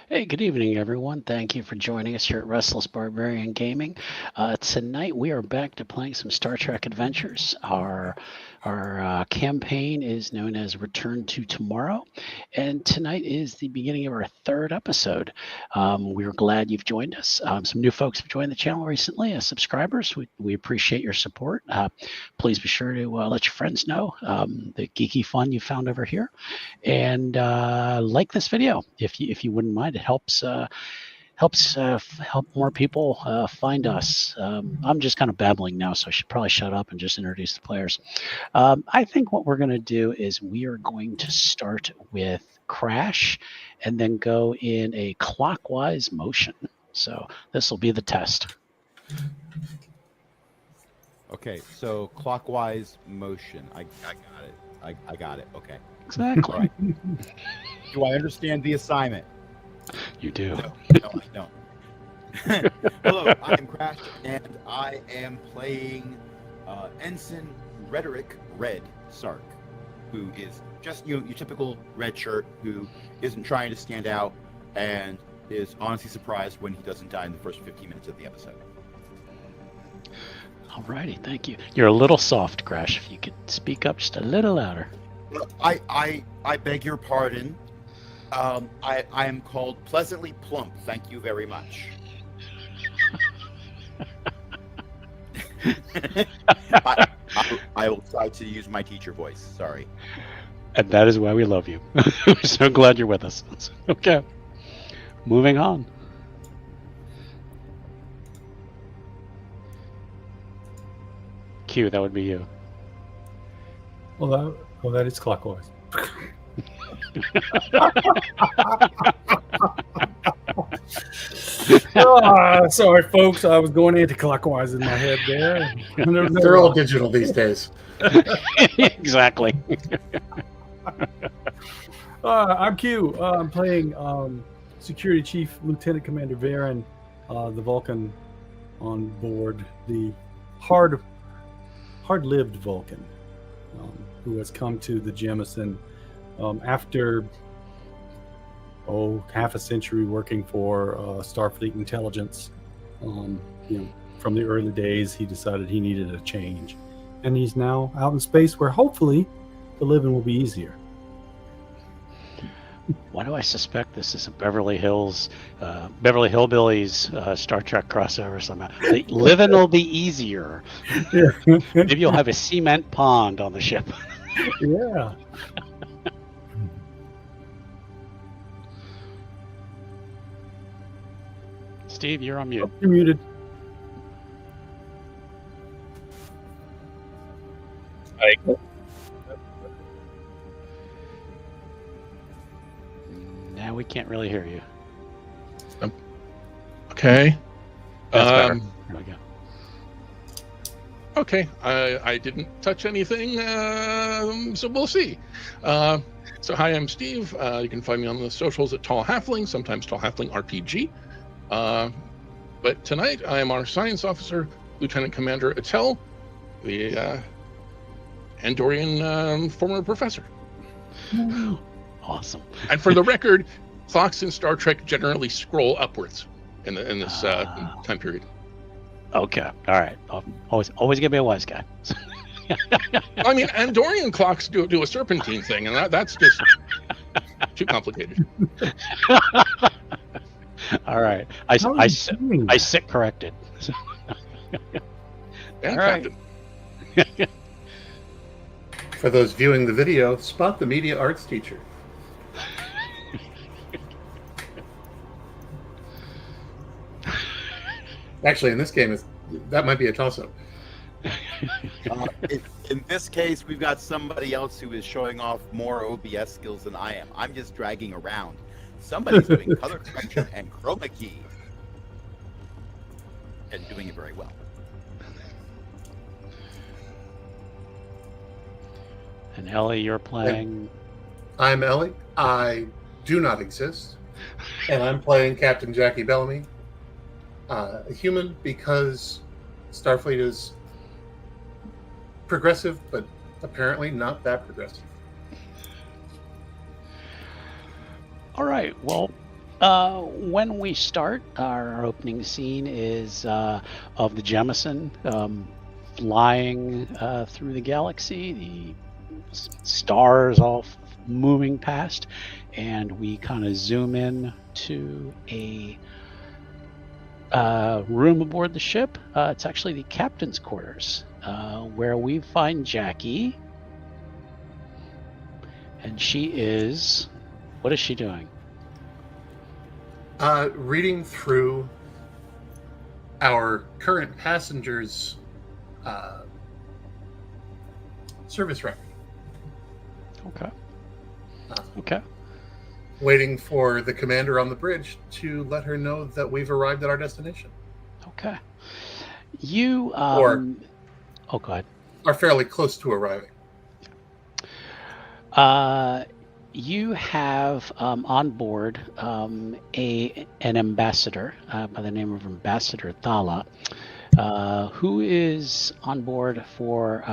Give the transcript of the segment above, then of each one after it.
Hey, good evening, everyone. Thank you for joining us here at Restless Barbarian Gaming. Tonight we are back to playing some Star Trek Adventures. Our campaign is known as Return to Tomorrow, and tonight is the beginning of our third episode. We're glad you've joined us. Some new folks have joined the channel recently as subscribers. We appreciate your support. Please be sure to let your friends know the geeky fun you found over here, and like this video if you wouldn't mind. It help more people find us. I'm just kind of babbling now, so I should probably shut up and just introduce the players. I think what we're going to do is we are going to start with Crash and then go in a clockwise motion. So this will be the test. Okay, so clockwise motion. I got it. I got it. Okay. Exactly. All right. Do I understand the assignment? You do. No, I don't. Hello, I'm Crash, and I am playing Ensign Rhetoric Red Sark, who is just your typical red shirt who isn't trying to stand out and is honestly surprised when he doesn't die in the first 15 minutes of the episode. Alrighty, thank you. You're a little soft, Crash. If you could speak up just a little louder. I beg your pardon. I am called Pleasantly Plump. Thank you very much. I will try to use my teacher voice. Sorry. And that is why we love you. We're so glad you're with us. Okay. Moving on. Q, that would be you. Well, that is clockwise. Sorry, folks. I was going anti-clockwise in my head there. They're all digital these days. Exactly. I'm Q. I'm playing Security Chief Lieutenant Commander Varen, the Vulcan on board, the hard-lived Vulcan, who has come to the Jemison after half a century working for Starfleet intelligence. From the early days, he decided he needed a change, and he's now out in space where hopefully the living will be easier. Why do I suspect this is a Beverly Hillbillies Star Trek crossover somehow? The living will be easier. Yeah. Maybe you'll have a cement pond on the ship. Yeah. Steve, you're on mute. You're muted. Now we can't really hear you. Okay. That's better. There we go. Okay. I didn't touch anything, so we'll see. So hi, I'm Steve. You can find me on the socials at Tall Halfling, sometimes Tall Halfling RPG. But tonight I am our science officer, Lieutenant Commander Attell, the Andorian former professor. Awesome. And for the record, clocks in Star Trek generally scroll upwards in this time period. Okay. All right. Always give me a wise guy. I mean, Andorian clocks do a serpentine thing, and that's just too complicated. All right. I sit corrected. And All right. Captain. For those viewing the video, spot the media arts teacher. Actually, in this game, that might be a toss-up. In this case, we've got somebody else who is showing off more OBS skills than I am. I'm just dragging around. Somebody's doing color correction and chroma key. And doing it very well. And Ellie, you're playing. I'm Ellie. I do not exist. And I'm playing Captain Jackie Bellamy, a human, because Starfleet is progressive, but apparently not that progressive. All right. Well, When we start, our opening scene is of the Jemison flying through the galaxy, the stars all moving past, and we kind of zoom in to a room aboard the ship. It's actually the captain's quarters, where we find Jackie, and she is. What is she doing? Reading through our current passengers' service record. Okay. Uh, Okay. Waiting for the commander on the bridge to let her know that we've arrived at our destination. Okay. You Or- oh, go ahead. Are fairly close to arriving. You have on board an ambassador by the name of Ambassador Thala, who is on board for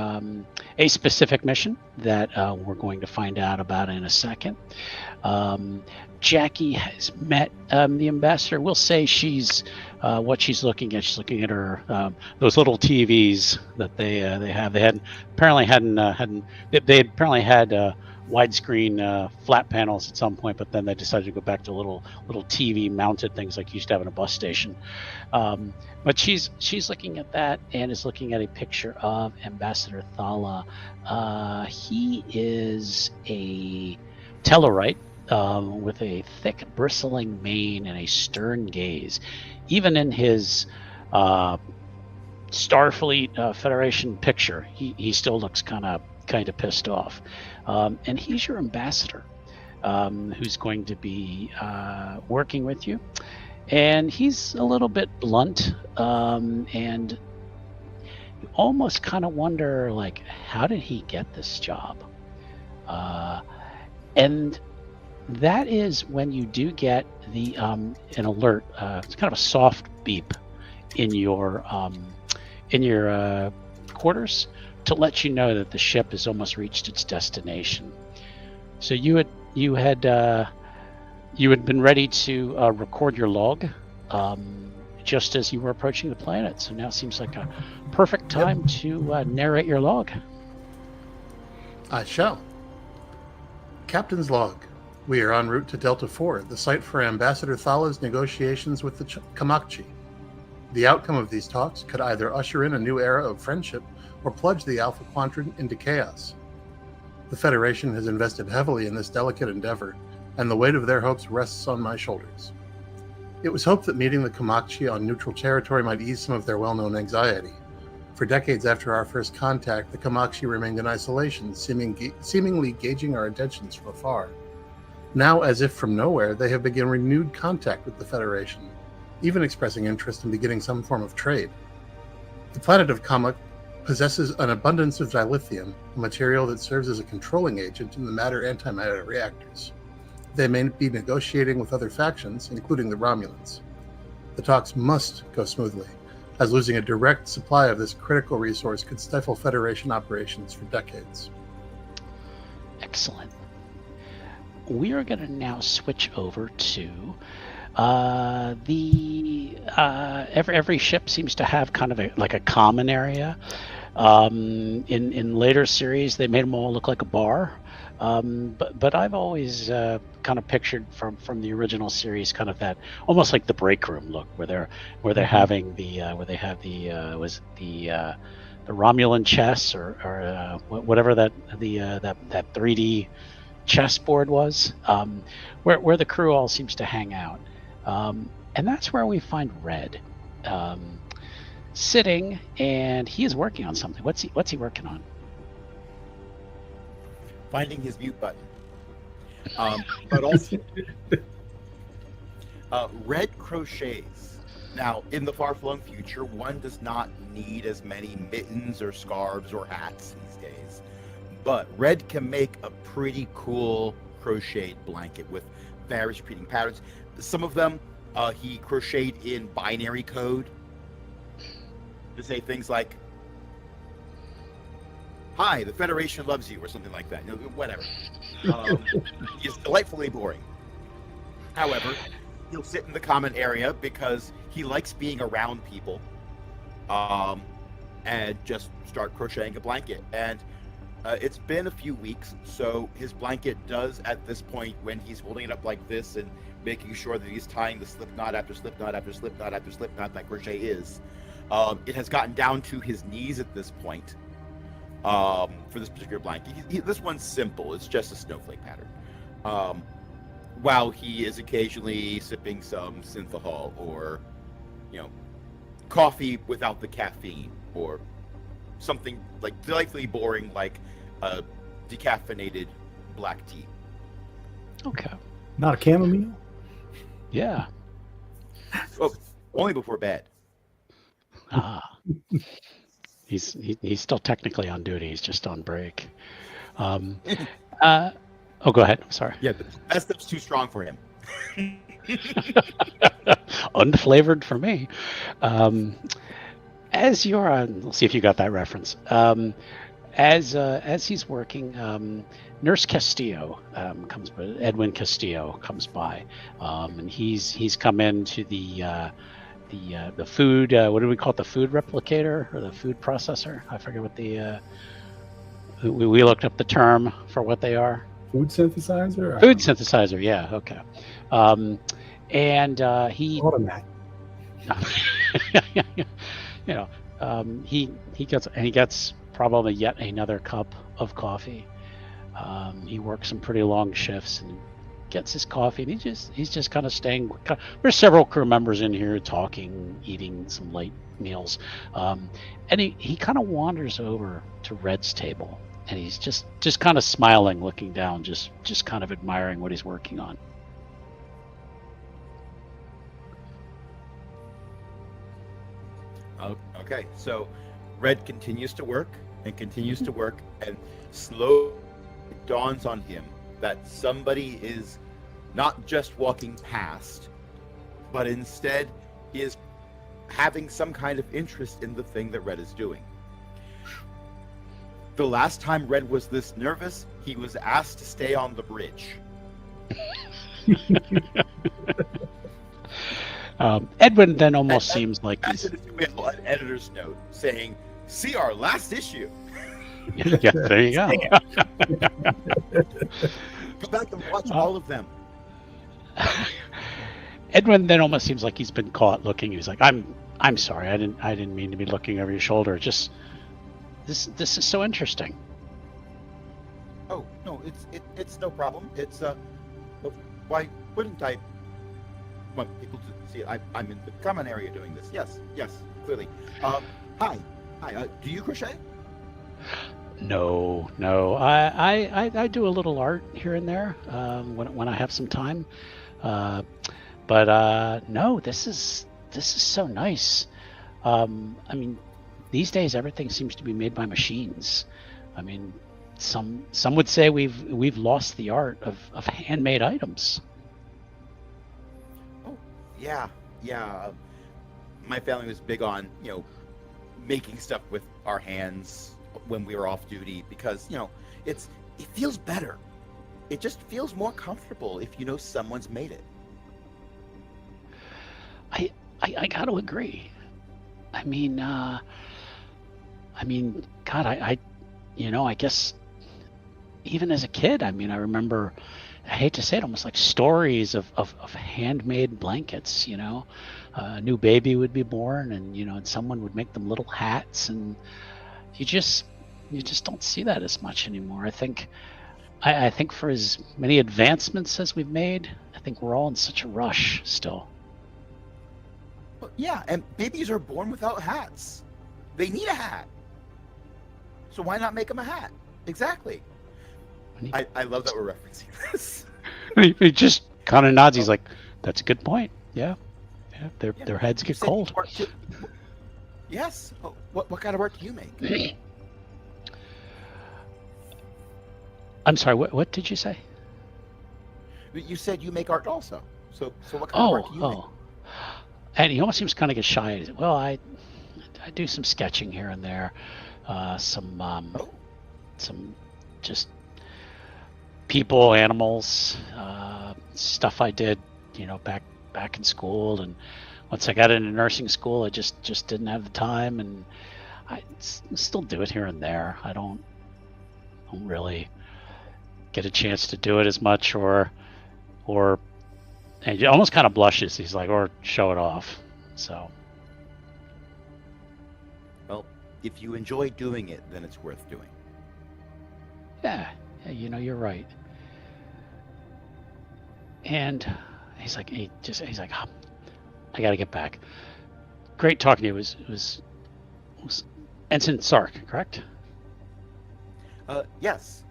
a specific mission that we're going to find out about in a second. Jackie has met the ambassador. We'll say she's what she's looking at. She's looking at her those little TVs that they have. They apparently hadn't had widescreen flat panels at some point, but then they decided to go back to little TV mounted things like you used to have in a bus station. But she's looking at that and is looking at a picture of Ambassador Thala. He is a Tellarite with a thick bristling mane and a stern gaze. Even in his Starfleet Federation picture, he still looks kind of pissed off. And he's your ambassador, who's going to be working with you. And he's a little bit blunt, and you almost kind of wonder, like, how did he get this job? And that is when you do get the an alert. It's kind of a soft beep in your quarters to let you know that the ship has almost reached its destination. So you had been ready to record your log just as you were approaching the planet. So now seems like a perfect time to narrate your log. I shall. Captain's log. We are en route to Delta 4, the site for Ambassador Thala's negotiations with the Kamakchi. The outcome of these talks could either usher in a new era of friendship or plunge the Alpha Quadrant into chaos. The Federation has invested heavily in this delicate endeavor, and the weight of their hopes rests on my shoulders. It was hoped that meeting the Kamakchi on neutral territory might ease some of their well-known anxiety. For decades after our first contact, the Kamakchi remained in isolation, seemingly gauging our intentions from afar. Now, as if from nowhere, they have begun renewed contact with the Federation, even expressing interest in beginning some form of trade. The planet of Kamak possesses an abundance of dilithium, a material that serves as a controlling agent in the matter-antimatter reactors. They may be negotiating with other factions, including the Romulans. The talks must go smoothly, as losing a direct supply of this critical resource could stifle Federation operations for decades. Excellent. We are going to now switch over to every ship seems to have kind of a common area. In later series, they made them all look like a bar. But I've always kind of pictured from the original series kind of that almost like the break room look where they're having the Romulan chess or whatever that 3D chessboard was, where the crew all seems to hang out, and that's where we find Red sitting, and he is working on something. What's he working on? Finding his mute button. But also, Red crochets. Now, in the far-flung future, one does not need as many mittens or scarves or hats these days. But Red can make a pretty cool crocheted blanket with various repeating patterns. Some of them he crocheted in binary code to say things like, "Hi, the Federation loves you," or something like that. Whatever. It's delightfully boring. However, he'll sit in the common area because he likes being around people, and just start crocheting a blanket. And it's been a few weeks, so his blanket does, at this point, when he's holding it up like this and making sure that he's tying the slip knot after slip knot after slip knot after slip knot that crochet is, it has gotten down to his knees at this point. For this particular blanket, this one's simple. It's just a snowflake pattern. While he is occasionally sipping some synthahol or, coffee without the caffeine, or something like delightfully boring like decaffeinated black tea. Okay. Not a chamomile? Yeah. Oh, only before bed. Ah. He's still technically on duty. He's just on break. Oh, go ahead. I'm sorry. Yeah, but that stuff's too strong for him. Unflavored for me. As you're on, let's see if you got that reference. As he's working, Nurse Castillo comes by. Edwin Castillo comes by, and he's come into the food. What do we call it? The food replicator or the food processor? I forget what the. We looked up the term for what they are. Food synthesizer? Food synthesizer. Yeah. Okay. And he. Automatic. He gets probably yet another cup of coffee. He works some pretty long shifts and gets his coffee, and he's just kind of staying. There's several crew members in here talking, eating some light meals, and he kind of wanders over to Red's table, and he's just kind of smiling, looking down, just kind of admiring what he's working on. Okay, so Red continues to work and continues to work, and slowly it dawns on him that somebody is not just walking past, but instead is having some kind of interest in the thing that Red is doing. The last time Red was this nervous, he was asked to stay on the bridge. Edwin then almost seems like he's... an editor's note saying, "See our last issue." Yeah, there you go. Go back and watch all of them. Edwin then almost seems like he's been caught looking. He's like, I'm sorry, I didn't mean to be looking over your shoulder. Just this is so interesting." Oh no, it's no problem. It's why wouldn't I want people to see it? I'm in the common area doing this. Yes, clearly. Hi. Do you crochet? No. I do a little art here and there when I have some time, but no, this is so nice. I mean, these days everything seems to be made by machines. I mean, some would say we've lost the art of handmade items. Oh, yeah. My family was big on making stuff with our hands when we were off duty, because it feels better. It just feels more comfortable if someone's made it. I got to agree. I mean, God, I guess even as a kid, I mean, I remember, I hate to say it, almost like stories of handmade blankets. A new baby would be born, and someone would make them little hats, and you just don't see that as much anymore. I think for as many advancements as we've made, I think we're all in such a rush still. Well, yeah, and babies are born without hats. They need a hat. So why not make them a hat? Exactly. I love that we're referencing this. He just kind of nods. He's like, "That's a good point. Yeah. Their heads get cold." Yes. What kind of art do you make? I'm sorry. What did you say? You said you make art also. So what kind of art do you make? And he almost seems to kind of get shy. He's like, "Well, I do some sketching here and there, some just people, animals, stuff I did, back in school, and once I got into nursing school, I just didn't have the time, and I still do it here and there. I don't really get a chance to do it as much, or and he almost kind of blushes. He's like, or show it off. So, Well, if you enjoy doing it, then it's worth doing. yeah, you're right. And he's like, "Oh, I got to get back. Great talking to you. It was Ensign Sark, correct? Yes.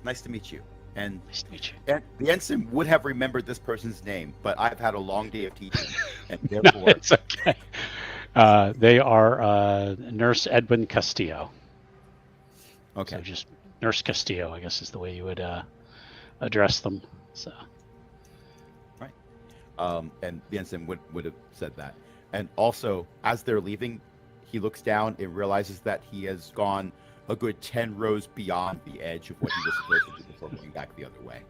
Nice to meet you. And Nice to meet you. the ensign would have remembered this person's name, but I've had a long day of teaching, and No, therefore, it's okay. They are Nurse Edwin Castillo. okay. So just Nurse Castillo, I guess, is the way you would address them. So. And the ensign would have said that. And also, as they're leaving, he looks down and realizes that he has gone a good 10 rows beyond the edge of what he was supposed to do before going back the other way.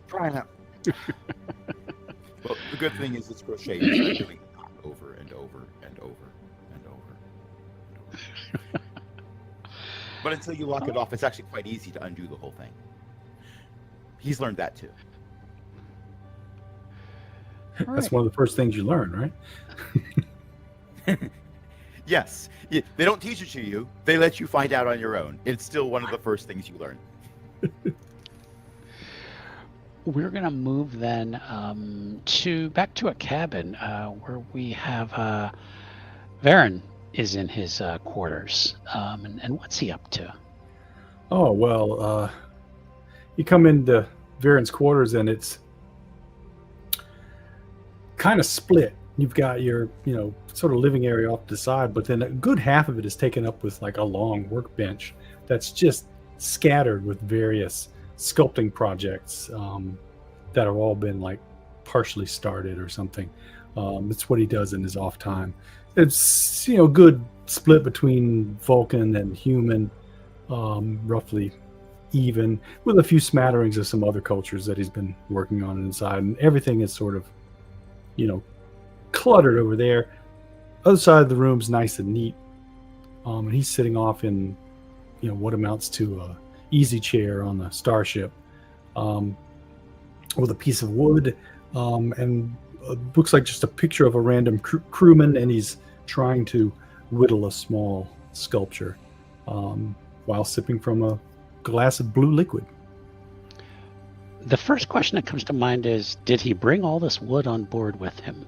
Try out. Well, the good thing is it's crochet. You start doing it over and over and over and over and over. But until you lock it off, it's actually quite easy to undo the whole thing. He's learned that too. That's one of the first things you learn, right? Yes. They don't teach it to you. They let you find out on your own. It's still one of the first things you learn. We're gonna move then back to a cabin where we have Varen is in his quarters. And what's he up to? Oh, well, you come into Varen's quarters and it's kind of split. You've got your, sort of living area off to the side, but then a good half of it is taken up with like a long workbench that's just scattered with various sculpting projects that have all been like partially started or something. It's what he does in his off time. It's, good split between Vulcan and human, roughly even, with a few smatterings of some other cultures that he's been working on inside, and everything is sort of cluttered over there. Other side of the room's nice and neat, and he's sitting off in what amounts to a easy chair on the starship, with a piece of wood, and looks like just a picture of a random crewman, and he's trying to whittle a small sculpture while sipping from a glass of blue liquid. The first question that comes to mind is, did he bring all this wood on board with him?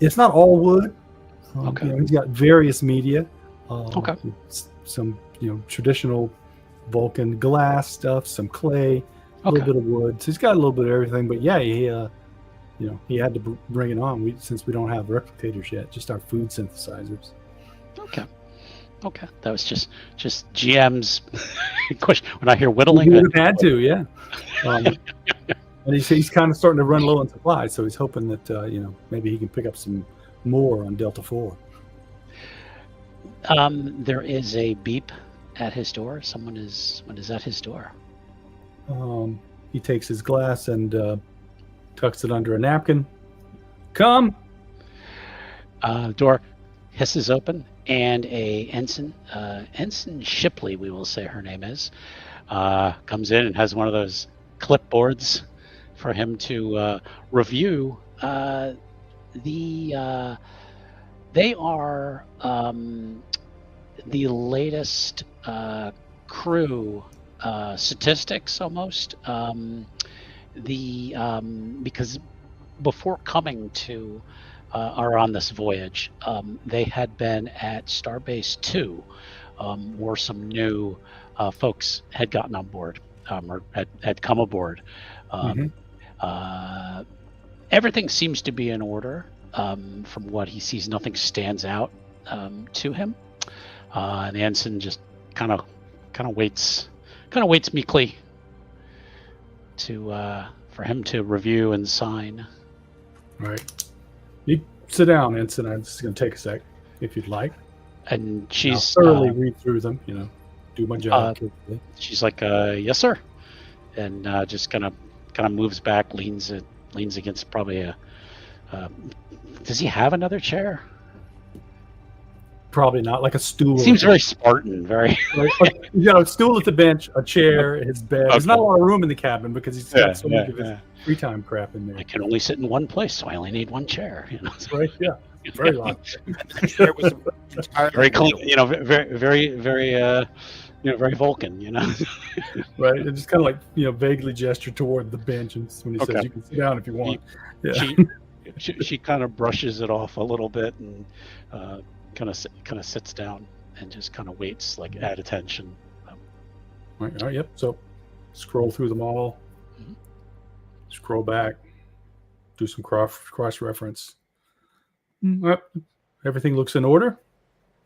It's not all wood. Okay. He's got various media. Okay. Some traditional Vulcan glass stuff, some clay, a little bit of wood. So he's got a little bit of everything. But yeah, he had to bring it on since we don't have replicators yet, just our food synthesizers. Okay, that was just GM's question. When I hear whittling, We would have had to, yeah. And he's kind of starting to run low on supply, so he's hoping that maybe he can pick up some more on Delta 4. There is a beep at his door. Someone is at his door. He takes his glass and tucks it under a napkin. Come. Door hisses open, and a ensign Shipley, we will say her name is, comes in and has one of those clipboards for him to review. They are the latest crew statistics almost. Because before coming to are on this voyage, they had been at Starbase 2, where some new folks had gotten on board, or had come aboard. Everything seems to be in order. From what he sees, nothing stands out to him. And the ensign just kind of waits meekly for him to review and sign. All right. You sit down, Ensign. I'm just going to take a sec, if you'd like. And she's I'll thoroughly read through them. Do my job. She's like, "Yes, sir," and just kind of kind of moves back, leans against probably a. Does he have another chair? Probably not, like a stool. Seems very Spartan, very. A stool at the bench, a chair, his bed. There's not a lot of room in the cabin because he's got so much of his free time crap in there. I can only sit in one place, so I only need one chair. Right? Yeah. Very long. Very clean. Very very Vulcan. Right. And just kind of like vaguely gesture toward the bench, and when he says you can sit down if you want. She kind of brushes it off a little bit and kind of sits down and just kind of waits, like at attention. All right. Yep. So scroll through them all. Mhm. Scroll back. Do some cross reference. Yep. Everything looks in order.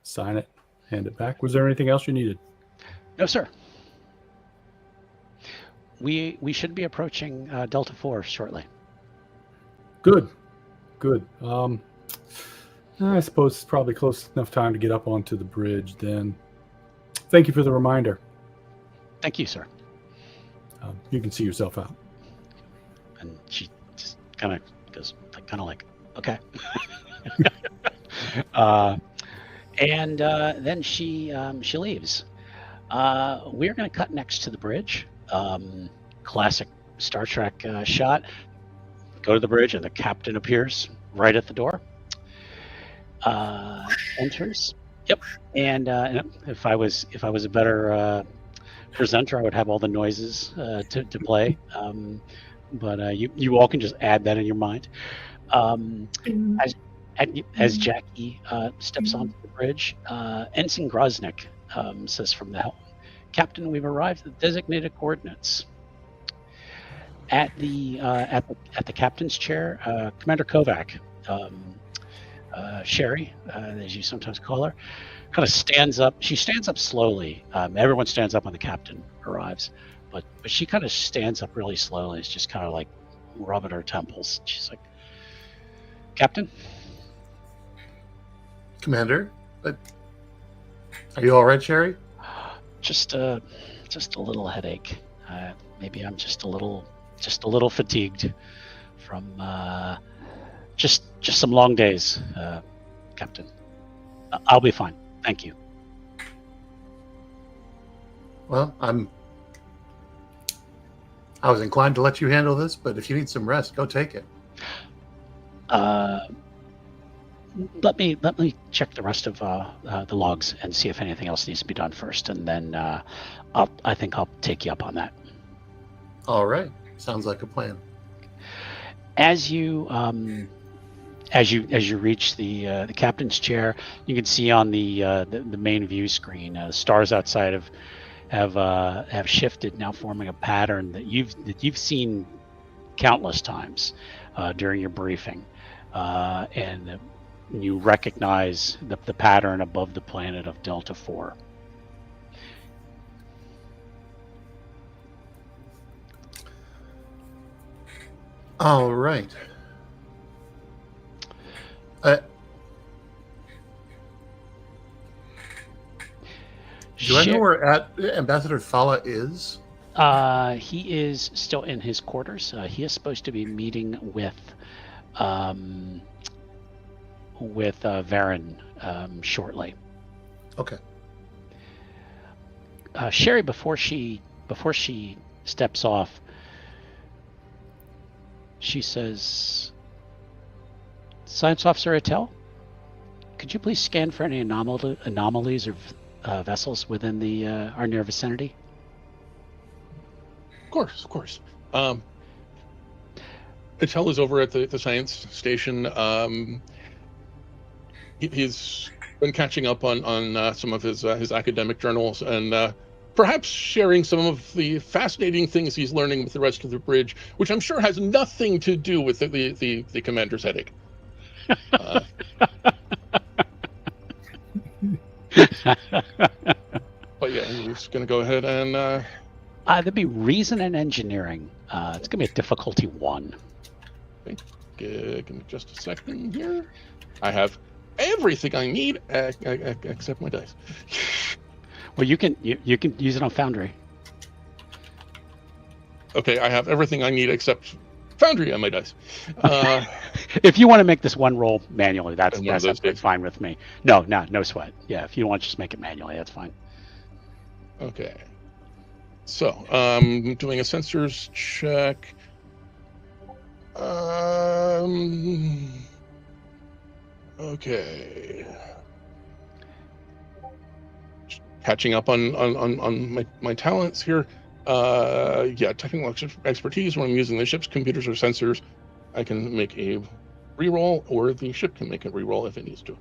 Sign it. Hand it back. Was there anything else you needed? No, sir. We should be approaching Delta 4 shortly. Good. I suppose it's probably close enough time to get up onto the bridge then. Thank you for the reminder. Thank you, sir. You can see yourself out. And she just kind of goes, like, okay. And then she leaves. We're going to cut next to the bridge. Classic Star Trek shot. Go to the bridge, and the captain appears right at the door. Enters. Yep. And if I was a better presenter, I would have all the noises to play. But you all can just add that in your mind. As Jackie steps onto the bridge, Ensign Groznik says from the helm, "Captain, we've arrived at the designated coordinates." At the captain's chair, Commander Kovac, Sherry, as you sometimes call her, kind of stands up. She stands up slowly. Everyone stands up when the captain arrives, but she kind of stands up really slowly. It's just kind of like rubbing her temples. She's like, "Captain." Commander, are you all right, Sherry? Just a little headache. Maybe I'm just a little fatigued from just some long days, Captain. I'll be fine. Thank you. Well, I was inclined to let you handle this, but if you need some rest, go take it. Let me check the rest of the logs and see if anything else needs to be done first, and then I think I'll take you up on that. All right, sounds like a plan. As you reach the captain's chair, you can see on the main view screen, the stars outside have shifted, now forming a pattern that you've seen countless times during your briefing, and you recognize the pattern above the planet of Delta 4. All right. Do I know where Ambassador Thala is? He is still in his quarters. He is supposed to be meeting with Varen shortly. Okay. Sherry, before she steps off, she says, "Science Officer Attell, could you please scan for any anomalies or vessels within our near vicinity?" Of course. Attell is over at the science station. He's been catching up on some of his academic journals and perhaps sharing some of the fascinating things he's learning with the rest of the bridge, which I'm sure has nothing to do with the commander's headache. But yeah, he's going to go ahead and... that'd be reason and engineering. It's going to be a difficulty 1. Okay. Give me just a second here. I have everything I need except my dice. Well, you can use it on Foundry. Okay, I have everything I need except Foundry on my dice. If you want to make this one roll manually, that's And one of those absolutely days. fine with me. No sweat. Yeah, if you want to just make it manually, that's fine. Okay. So, doing a sensors check. Okay. Catching up on my talents here. Yeah, technical expertise. When I'm using the ship's computers or sensors, I can make a reroll, or the ship can make a reroll if it needs to.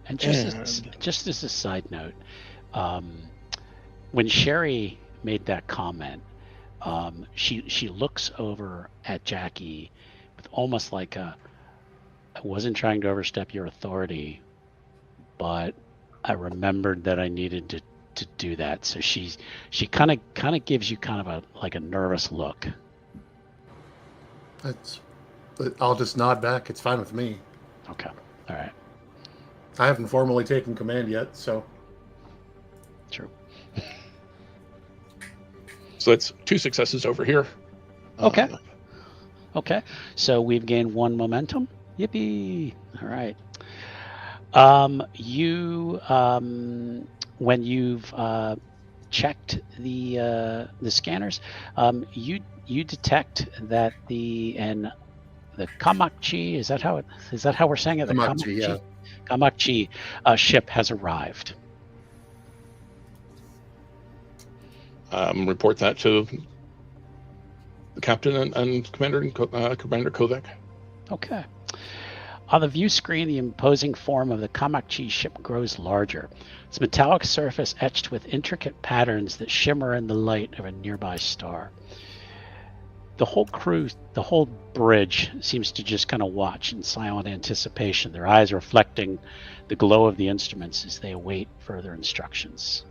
And just as a side note, when Sherry made that comment, she looks over at Jackie with almost like I wasn't trying to overstep your authority, but I remembered that I needed to do that. So she kind of gives you kind of a nervous look. I'll just nod back. It's fine with me. Okay, all right, I haven't formally taken command yet, so. true. So that's 2 successes over here. Okay, so we've gained 1 momentum. Yippee! All right. When you've checked the scanners, you detect that the Kamakchi, is that how we're saying it? The Kamakchi, yeah. Kamakchi ship has arrived. Report that to the captain and Commander Kovac. Okay. On the view screen, the imposing form of the Kamakchi ship grows larger, its metallic surface etched with intricate patterns that shimmer in the light of a nearby star. The whole bridge seems to just kind of watch in silent anticipation, their eyes reflecting the glow of the instruments as they await further instructions.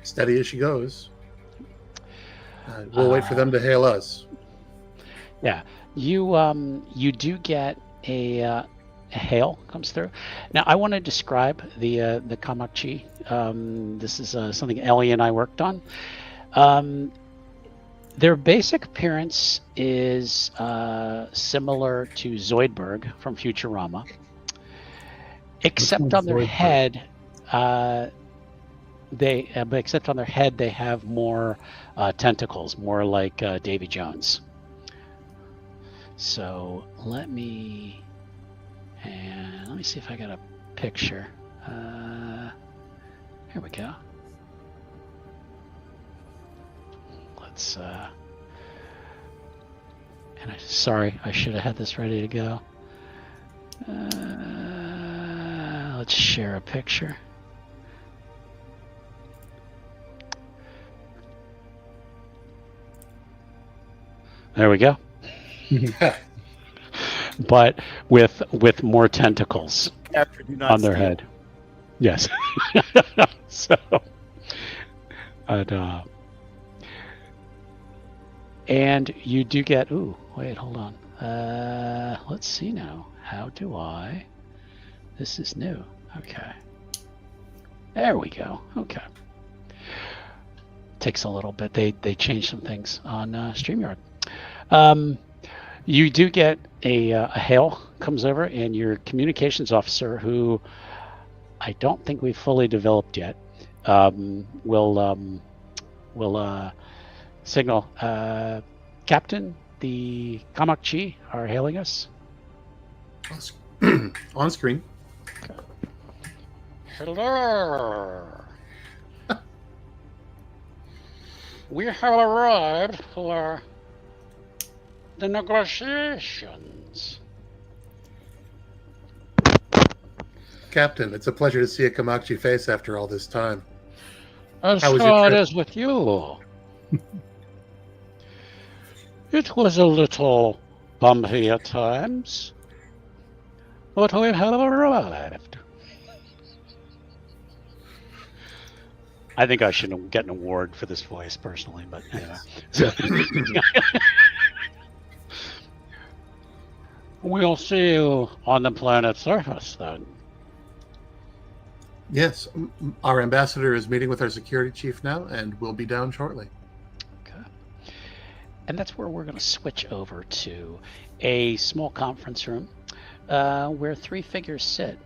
Steady as she goes. We'll wait for them to hail us. Yeah, you do get a hail comes through. Now I want to describe the Kamakchi. This is something Ellie and I worked on. Their basic appearance is similar to Zoidberg from Futurama, except on their head. Except on their head, they have more tentacles, more like Davy Jones. So let me see if I got a picture. Here we go. Let's. Sorry, I should have had this ready to go. Let's share a picture. There we go. But with more tentacles on their head. Yes. So, and you do get. Ooh, wait, hold on. Let's see now. How do I? This is new. Okay. There we go. Okay. Takes a little bit. They changed some things on StreamYard. You do get a hail comes over, and your communications officer, who I don't think we've fully developed yet, will signal, Captain, the Kamakchi are hailing us. On screen. Okay. Hello. We have arrived for the negotiations. Captain, it's a pleasure to see a Kamakchi face after all this time. As How was your far trip? as with you, it was a little bumpy at times, but we have arrived. I think I should get an award for this voice personally, but anyway. We'll see you on the planet's surface then. Yes, our ambassador is meeting with our security chief now, and we'll be down shortly. Okay. And that's where we're going to switch over to a small conference room where three figures sit.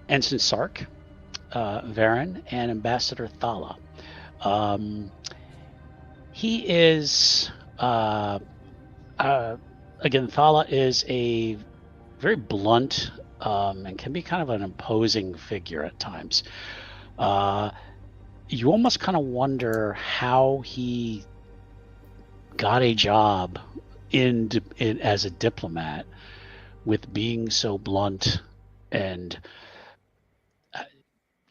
Ensign Sark, Varen, and Ambassador Thala. He is, again, Thala is a very blunt and can be kind of an imposing figure at times. You almost kind of wonder how he got a job as a diplomat with being so blunt and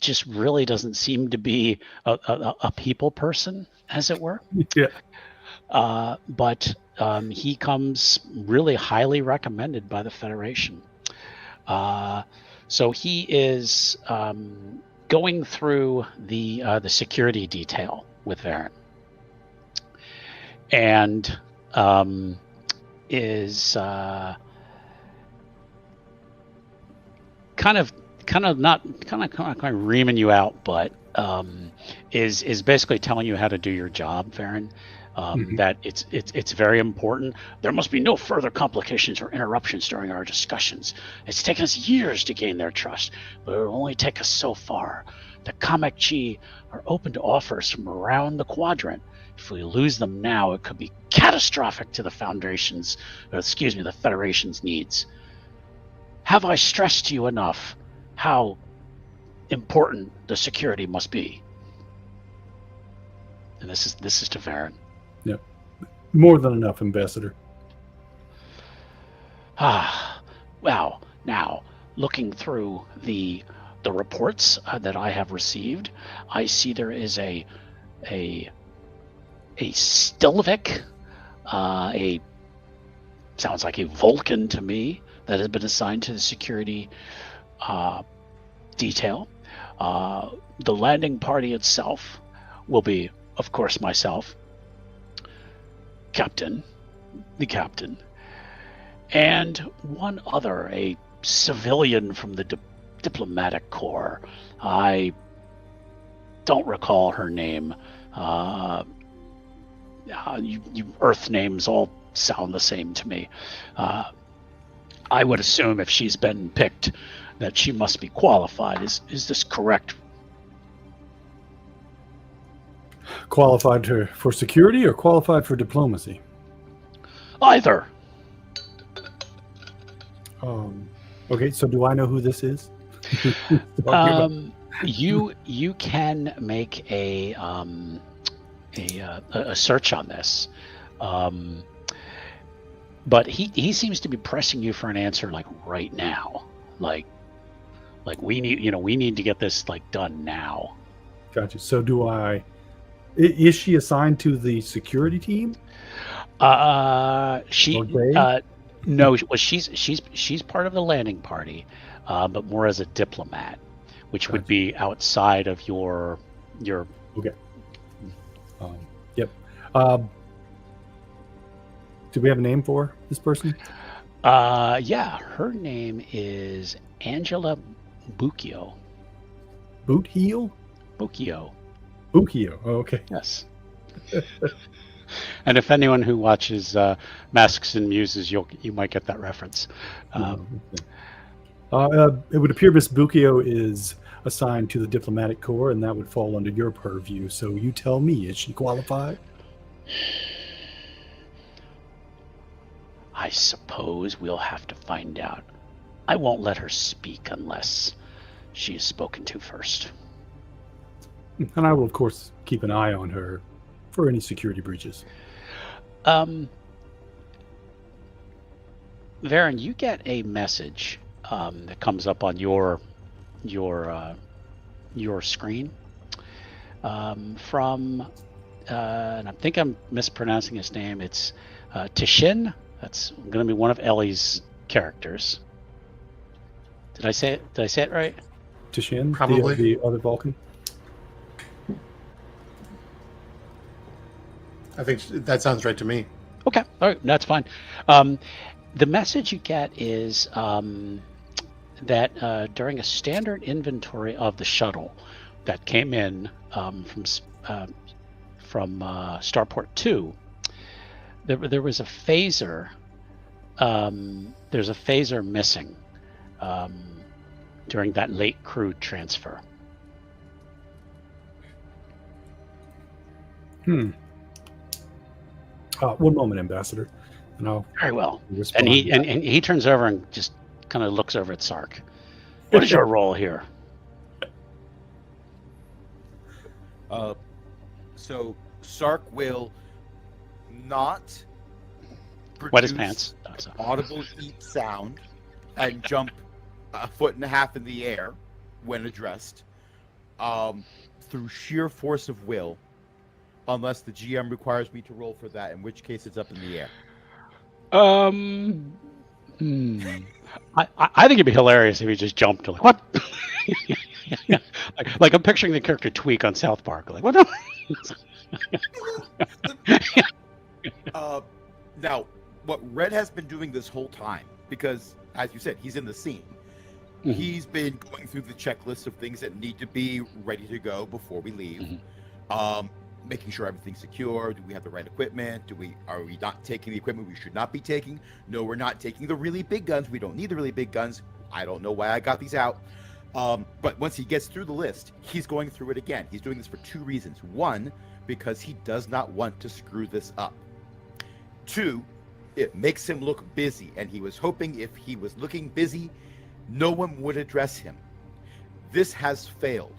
just really doesn't seem to be a people person, as it were. Yeah. But he comes really highly recommended by the Federation. So he is going through the security detail with Varen, and is kind of reaming you out, but is basically telling you how to do your job, Varen. That it's very important. There must be no further complications or interruptions during our discussions. It's taken us years to gain their trust, but it'll only take us so far. The Kamakchi are open to offers from around the quadrant. If we lose them now, it could be catastrophic to the the Federation's needs. Have I stressed to you enough how important the security must be? And this is to Varen. Yep. More than enough, Ambassador. Wow. Now, looking through the reports that I have received, I see there is a Stilvik, sounds like a Vulcan to me, that has been assigned to the security detail. The landing party itself will be, of course, myself, the captain, and one other, a civilian from the diplomatic corps. I don't recall her name. You Earth names all sound the same to me. I would assume if she's been picked that she must be qualified. Is this correct? Qualified for security or qualified for diplomacy? Either. Okay, so do I know who this is? You can make a search on this, but he seems to be pressing you for an answer like right now, like we need to get this done now. Gotcha. So do I? Is she assigned to the security team? No. Well, she's part of the landing party, but more as a diplomat, which would be outside of your. Okay. Yep. Do we have a name for this person? Yeah, her name is Angela Bucchio. Boot heel? Bucchio. Bucchio. Oh, okay. Yes. And if anyone who watches Masks and Muses, you might get that reference. It would appear Miss Bucchio is assigned to the diplomatic corps, and that would fall under your purview. So you tell me, is she qualified? I suppose we'll have to find out. I won't let her speak unless she is spoken to first. And I will, of course, keep an eye on her for any security breaches. Varen, you get a message that comes up on your screen from, and I think I'm mispronouncing his name. It's Tishin. That's going to be one of Ellie's characters. Did I say it right? Tishin, Probably. the other Vulcan. I think that sounds right to me. Okay, all right, that's fine. The message you get is that during a standard inventory of the shuttle that came in from Starport 2, there was a phaser. There's a phaser missing during that late crew transfer. One moment, Ambassador. And I'll Very well. respond. And he turns over and just kind of looks over at Sark. What is your role here? So Sark will not Wet his produce pants. an audible eat sound and jump 1.5 feet in the air when addressed through sheer force of will, unless the GM requires me to roll for that, in which case it's up in the air. I think it'd be hilarious if he just jumped to like, what? like I'm picturing the character Tweak on South Park. Like, what? Now, what Red has been doing this whole time, because, as you said, he's in the scene, Mhm. he's been going through the checklist of things that need to be ready to go before we leave. Making sure everything's secure. Do we have the right equipment? Are we not taking the equipment we should not be taking? No, we're not taking the really big guns. We don't need the really big guns. I don't know why I got these out. But once he gets through the list, he's going through it again. He's doing this for 2 reasons. 1, because he does not want to screw this up. 2, it makes him look busy, and he was hoping if he was looking busy, no one would address him. This has failed.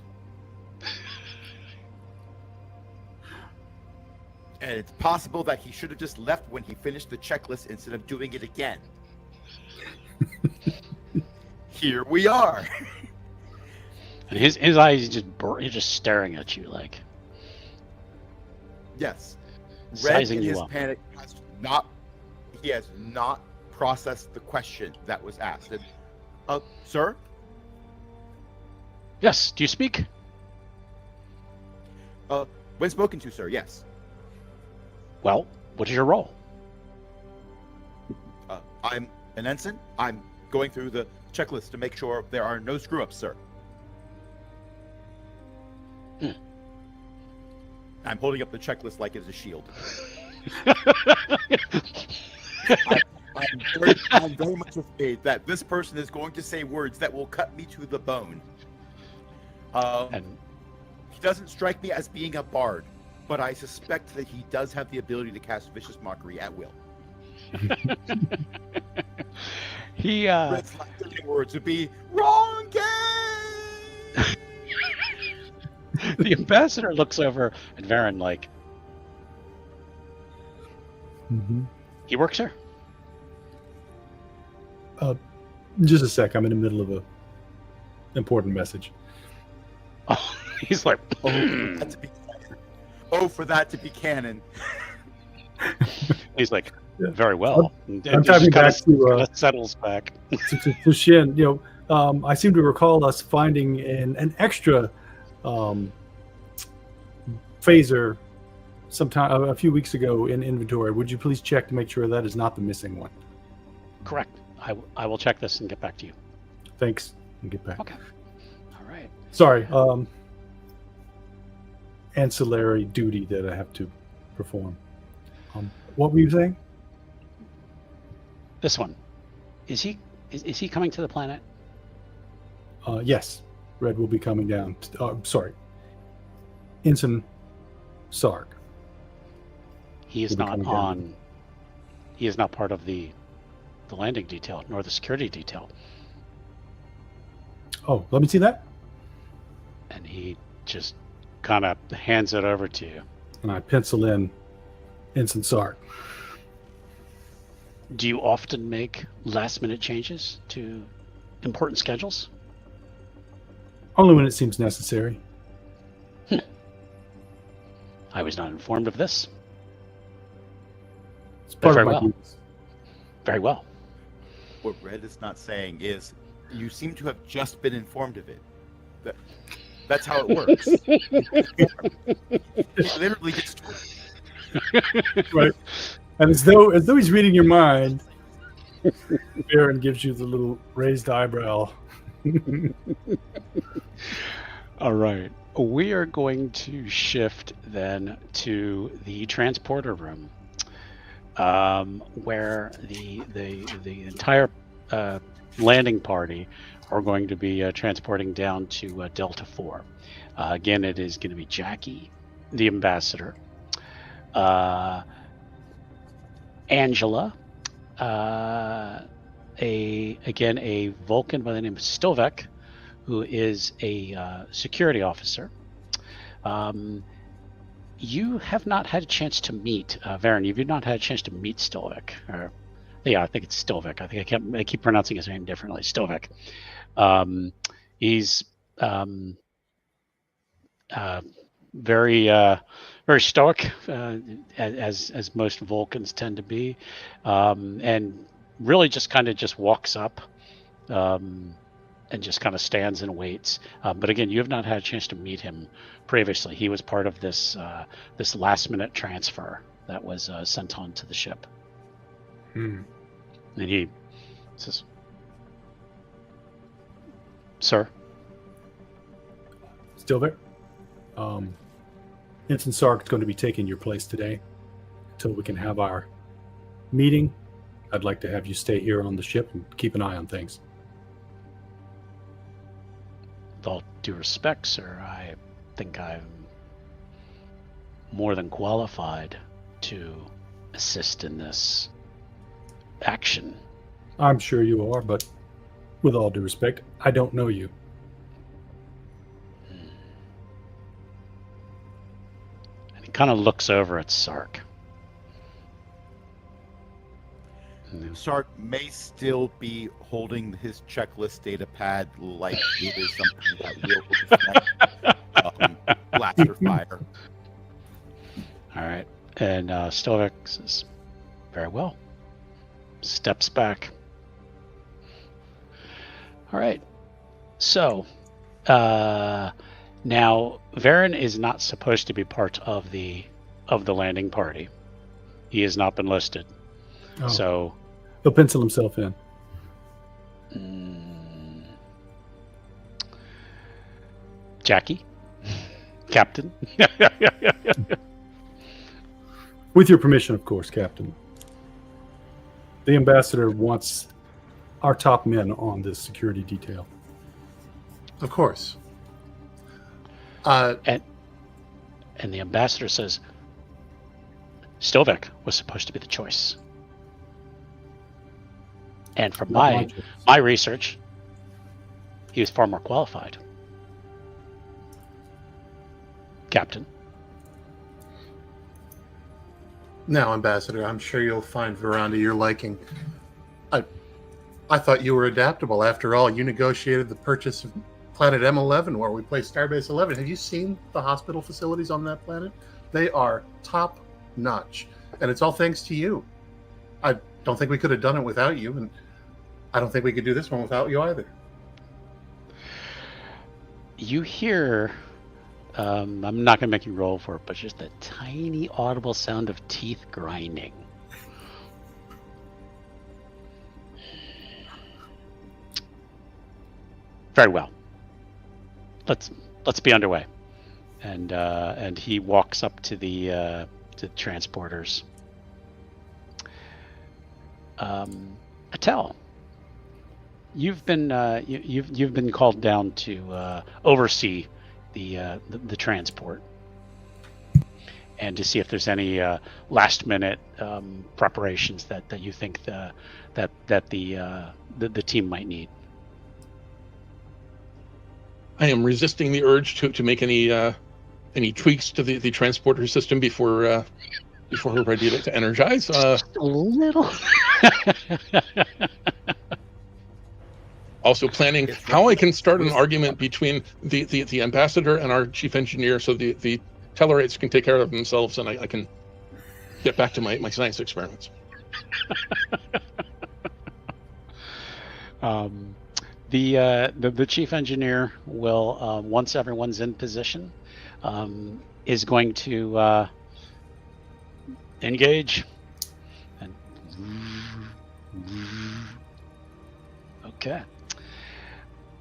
And it's possible that he should have just left when he finished the checklist instead of doing it again. Here we are. And his eyes he's just staring at you like Yes. Red sizing in you his up. panic he has not processed the question that was asked. And, sir? Yes. Do you speak? When spoken to, sir, yes. Well, what is your role? I'm an ensign. I'm going through the checklist to make sure there are no screw-ups, sir. I'm holding up the checklist like it's a shield. I'm very much afraid that this person is going to say words that will cut me to the bone. And He doesn't strike me as being a bard, but I suspect that he does have the ability to cast vicious mockery at will. he Red's last 30 words would be wrong game. the ambassador looks over at Varen like, he works here? Just a sec. I'm in the middle of a important message. Oh, he's like, For that to be canon. he's like, very well. I'm And typing back to kinda settles back. to Shin. I seem to recall us finding an extra phaser sometime a few weeks ago in inventory. Would you please check to make sure that is not the missing one? Correct. I will check this and get back to you. Thanks. And get back. Okay. All right. Sorry. Ancillary duty that I have to perform. What were you saying? This one. Is he coming to the planet? Yes. Red will be coming down. Sorry. Ensign Sark. He is Will be not coming down. on. He is not part of the landing detail nor the security detail. Oh, let me see that. And he just kind of hands it over to you. And I pencil in Ensign Sark. Do you often make last-minute changes to important schedules? Only when it seems necessary. I was not informed of this. It's part Very of my well. duties. Very well. What Red is not saying is, you seem to have just been informed of it. That's how it works. He literally gets told. Right. And as though he's reading your mind, Baron gives you the little raised eyebrow. All right. We are going to shift then to the transporter room, where the entire landing party are going to be transporting down to Delta 4. Again, it is going to be Jackie, the ambassador, Angela, a Vulcan by the name of Stovek, who is a security officer. You have not had a chance to meet Varen. You've not had a chance to meet Stovek. I think it's Stovek. I think I keep pronouncing his name differently. Stovek. He's very very stoic, as most Vulcans tend to be, and really just kind of walks up and just kind of stands and waits. But again, you have not had a chance to meet him previously. He was part of this last minute transfer that was sent on to the ship. And he says, "Sir." Still there? Ensign Sark is going to be taking your place today until we can have our meeting. I'd like to have you stay here on the ship and keep an eye on things. With all due respect, sir, I think I'm more than qualified to assist in this action. I'm sure you are, but with all due respect, I don't know you. And he kind of looks over at Sark. Sark may still be holding his checklist data pad like it is something that will blaster fire. All right. And Stovek says, "Very well." Steps back. All right. So, now Varen is not supposed to be part of the landing party. He has not been listed. Oh. So He'll pencil himself in. Jackie, Captain. With your permission, of course, Captain. The ambassador wants our top men on this security detail. Of course. And the ambassador says, Stovek was supposed to be the choice. And from my research, he was far more qualified. Captain. Now, Ambassador, I'm sure you'll find Veranda your liking. I thought you were adaptable. After all, you negotiated the purchase of planet M11, where we play Starbase 11. Have you seen the hospital facilities on that planet? They are top notch, and it's all thanks to you. I don't think we could have done it without you, and I don't think we could do this one without you either. You hear, I'm not going to make you roll for it, but just a tiny audible sound of teeth grinding. Very well. Let's be underway. And he walks up to the transporters. Patel, you've been called down to oversee the transport and to see if there's any last minute preparations that you think that the team might need. I am resisting the urge to make any tweaks to the transporter system before we're ready to energize. Just a little. Also planning how I can start an argument between the ambassador and our chief engineer, so the Tellarites can take care of themselves, and I can get back to my science experiments. The chief engineer will, once everyone's in position, is going to engage and Okay.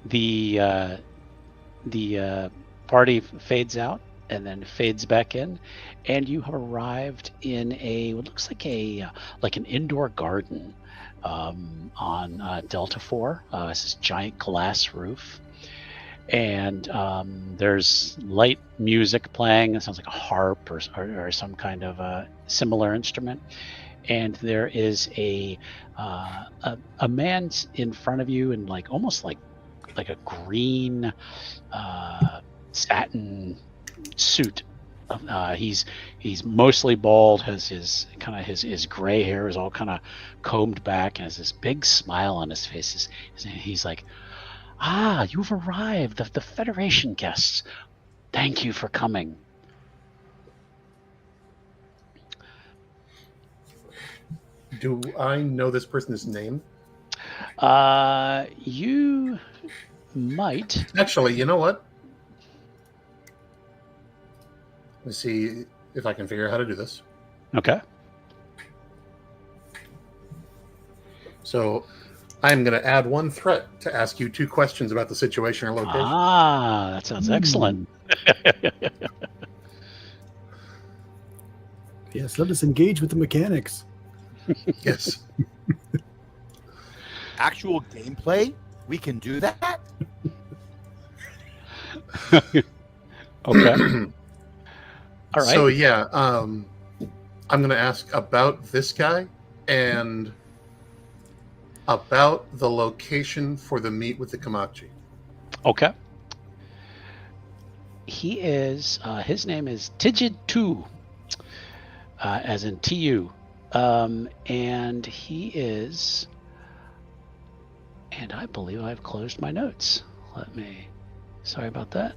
The party fades out and then fades back in, and you have arrived in what looks like an indoor garden on Delta 4. It's this giant glass roof, and there's light music playing. It sounds like a harp or some kind of similar instrument. And there is a man in front of you in almost like a green satin suit. He's mostly bald, has his gray hair is all kind of combed back, and has this big smile on his face. He's like, you've arrived, the Federation guests. Thank you for coming. Do I know this person's name? You might. Actually, you know what? Let's see if I can figure out how to do this. Okay. So I'm going to add one threat to ask you 2 questions about the situation or location. That sounds excellent. Yes, let us engage with the mechanics. Yes. Actual gameplay? We can do that? Okay. All right. So yeah, I'm going to ask about this guy and about the location for the meet with the Kamakchi. Okay. He is. His name is Tigid 2, as in TU, and he is. And I believe I've closed my notes. Sorry about that.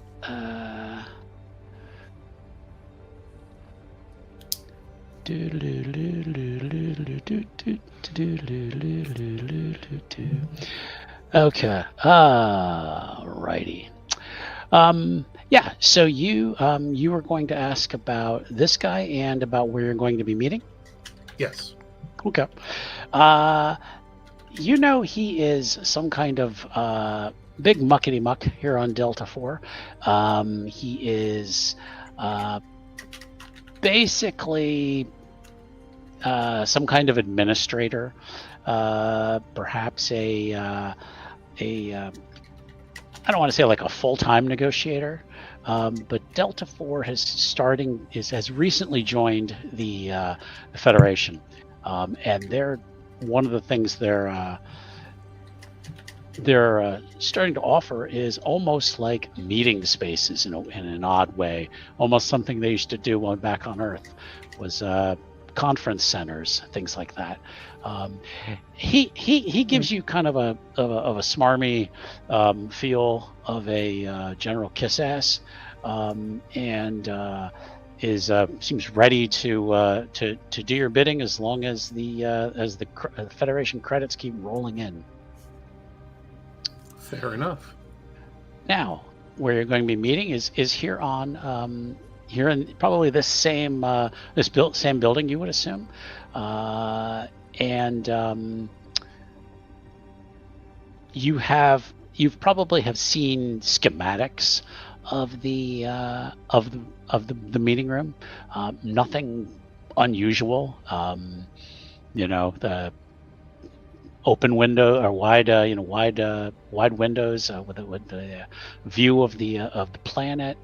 Okay. Righty. Yeah. So you were going to ask about this guy and about where you're going to be meeting. Yes. Okay. He is some kind of big muckety muck here on Delta 4. He is basically some kind of administrator, perhaps I don't want to say like a full-time negotiator, but Delta 4 has recently joined the Federation, and they're one of the things they're starting to offer is almost like meeting spaces in an odd way, almost something they used to do when back on Earth was conference centers, things like that. He gives you kind of a smarmy feel of a general kiss ass, and seems ready to do your bidding as long as the Federation credits keep rolling in. Fair enough. Now, where you're going to be meeting is here on here in probably this same same building, you would assume, and you've probably have seen schematics of the meeting room. Nothing unusual. The open window or wide windows with the view of the planet.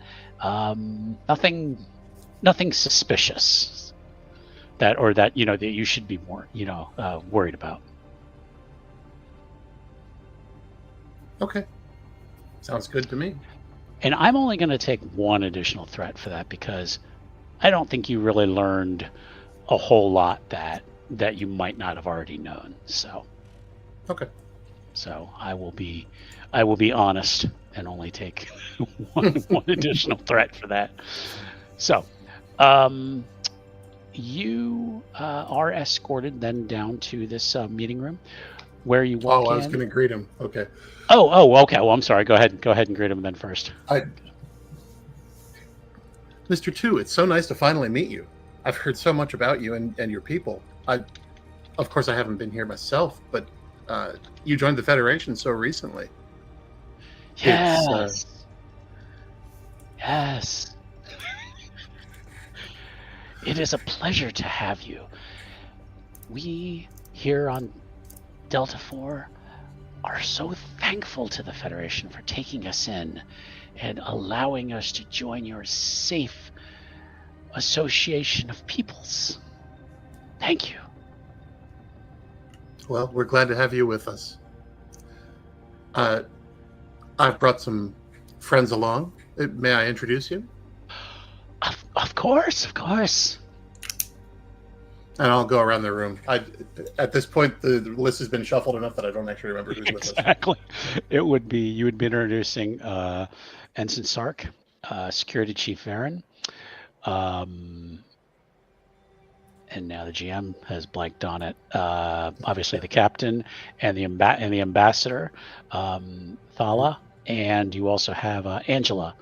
Nothing suspicious that you should be more worried about. Okay, sounds good to me. And I'm only going to take one additional threat for that because I don't think you really learned a whole lot that you might not have already known. So. Okay. So I will be honest and only take one additional threat for that. So, you are escorted then down to this meeting room, where you walk in. Oh, I was going to greet him. Okay. Oh, okay. Well, I'm sorry. Go ahead and greet him then first. Mr. 2, it's so nice to finally meet you. I've heard so much about you and your people. Of course, I haven't been here myself, but you joined the Federation so recently. Yes. Yes. It is a pleasure to have you. We here on Delta 4 are so thankful to the Federation for taking us in and allowing us to join your safe association of peoples. Thank you. Well, we're glad to have you with us. I've brought some friends along. May I introduce you? Of course. And I'll go around the room. At this point, the list has been shuffled enough that I don't actually remember who's with us. Exactly. You would be introducing Ensign Sark, Security Chief Varen, and now the GM has blanked on it. Obviously, the captain and the ambassador, Thala, and you also have Angela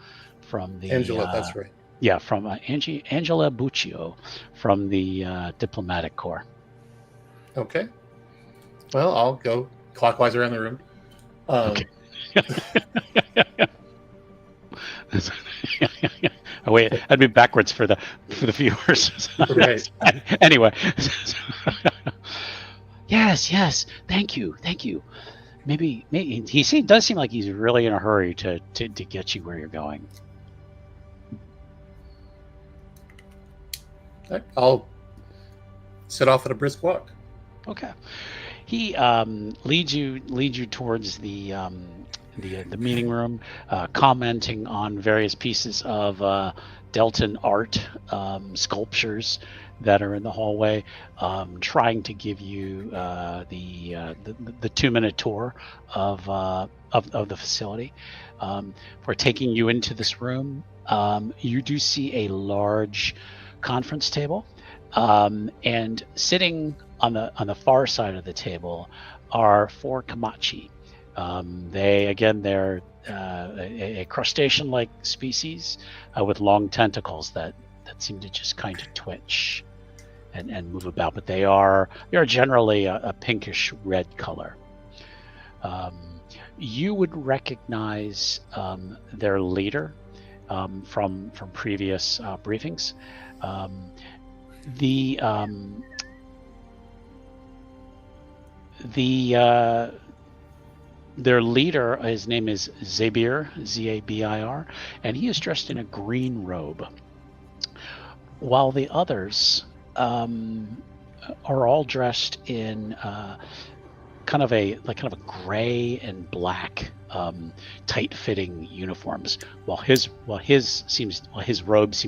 from the Angela, that's right. Yeah, from Angela Buccio from the diplomatic corps. Okay. Well, I'll go clockwise around the room. Okay. Oh, wait, I'd be backwards for the viewers. Right. Anyway. Yes. Thank you. Maybe he does seem like he's really in a hurry to get you where you're going. I'll set off at a brisk walk. Okay. He leads you towards the meeting room, commenting on various pieces of Deltan art, sculptures that are in the hallway, trying to give you the 2-minute tour of the facility. For taking you into this room, you do see a large conference table, and sitting on the far side of the table are 4 Kamachi. They're a crustacean-like species with long tentacles that seem to just kind of twitch and move about, but they are generally a pinkish red color. You would recognize their leader from previous briefings. Their leader, his name is Zabir, Zabir, and he is dressed in a green robe, while the others are all dressed in kind of a gray and black tight-fitting uniforms, while his robes seem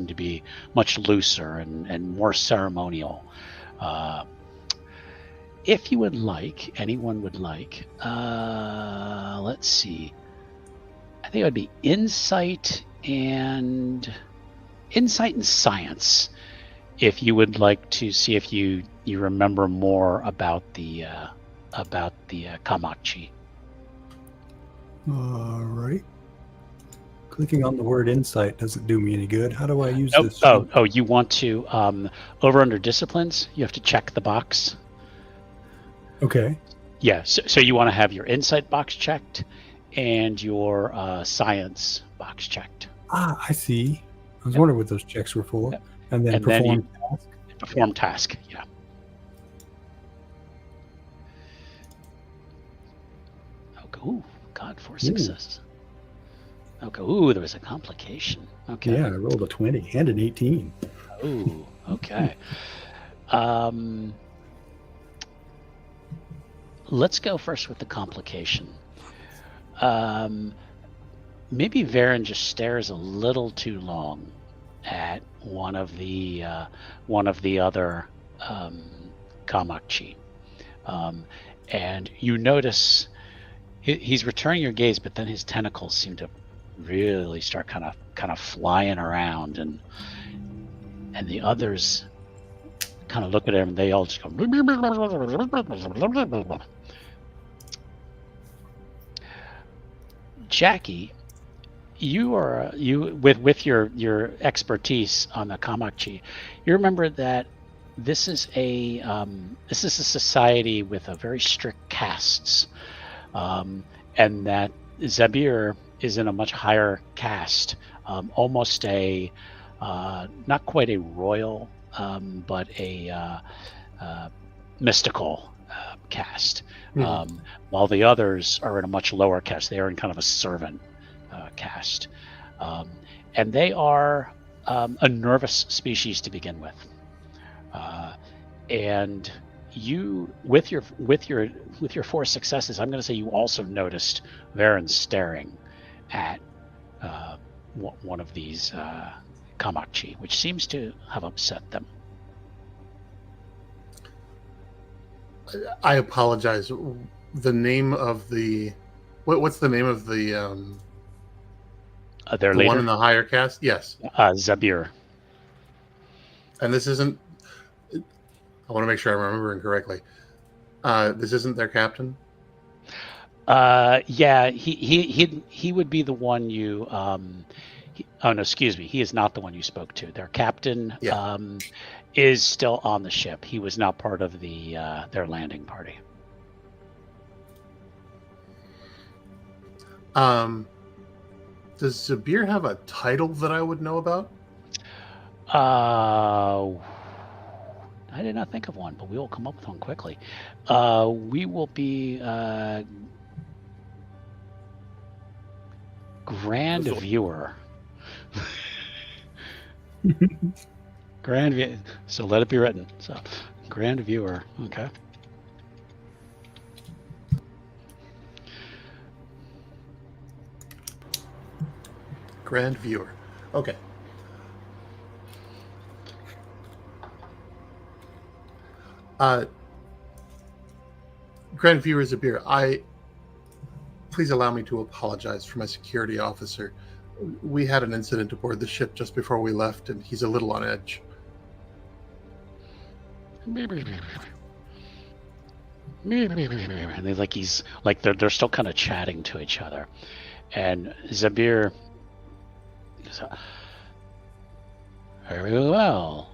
to be much looser and more ceremonial. If you would like, anyone would like, let's see. I think it would be insight and science. If you would like to see if you remember more about the Kamachi. All right. Clicking on the word insight doesn't do me any good. How do I use this? Oh, you want to over under disciplines? You have to check the box. Okay. Yeah, so you want to have your insight box checked and your science box checked. Ah, I see. I was wondering what those checks were for. Yep. And then perform task. Perform task, yeah. Okay, ooh, God, 4 successes. Okay, ooh, there was a complication. Okay. Yeah, I rolled a 20 and an 18. Ooh, okay. Let's go first with the complication. Maybe Varen just stares a little too long at one of the other Kamachi, and you notice he's returning your gaze, but then his tentacles seem to really start kind of flying around, and the others kind of look at him, and they all just go. Jackie, you with your expertise on the Kamachi, you remember that this is a society with a very strict castes, and that Zabir is in a much higher caste, almost a not quite a royal, but a mystical caste, while the others are in a much lower caste. They are in kind of a servant caste, and they are a nervous species to begin with. And you, with your 4 successes, I'm going to say you also noticed Varen staring at one of these Kamakchi, which seems to have upset them. I apologize. The name of the what's the name of the Their the leader, one in the higher caste? Yes. Zabir. And this isn't. I want to make sure I'm remembering correctly. This isn't their captain. Yeah, he would be the one you. Oh no, excuse me. He is not the one you spoke to. Their captain is still on the ship. He was not part of the their landing party. Does Zabir have a title that I would know about? I did not think of one, but we will come up with one quickly. We will be Grand Viewer. Grand View. So let it be written. So, Grand Viewer. Okay. Grand Viewer. Okay. Grand Viewer Zabir, please allow me to apologize for my security officer. We had an incident aboard the ship just before we left, and he's a little on edge. And they're still kind of chatting to each other, and Zabir goes, very well.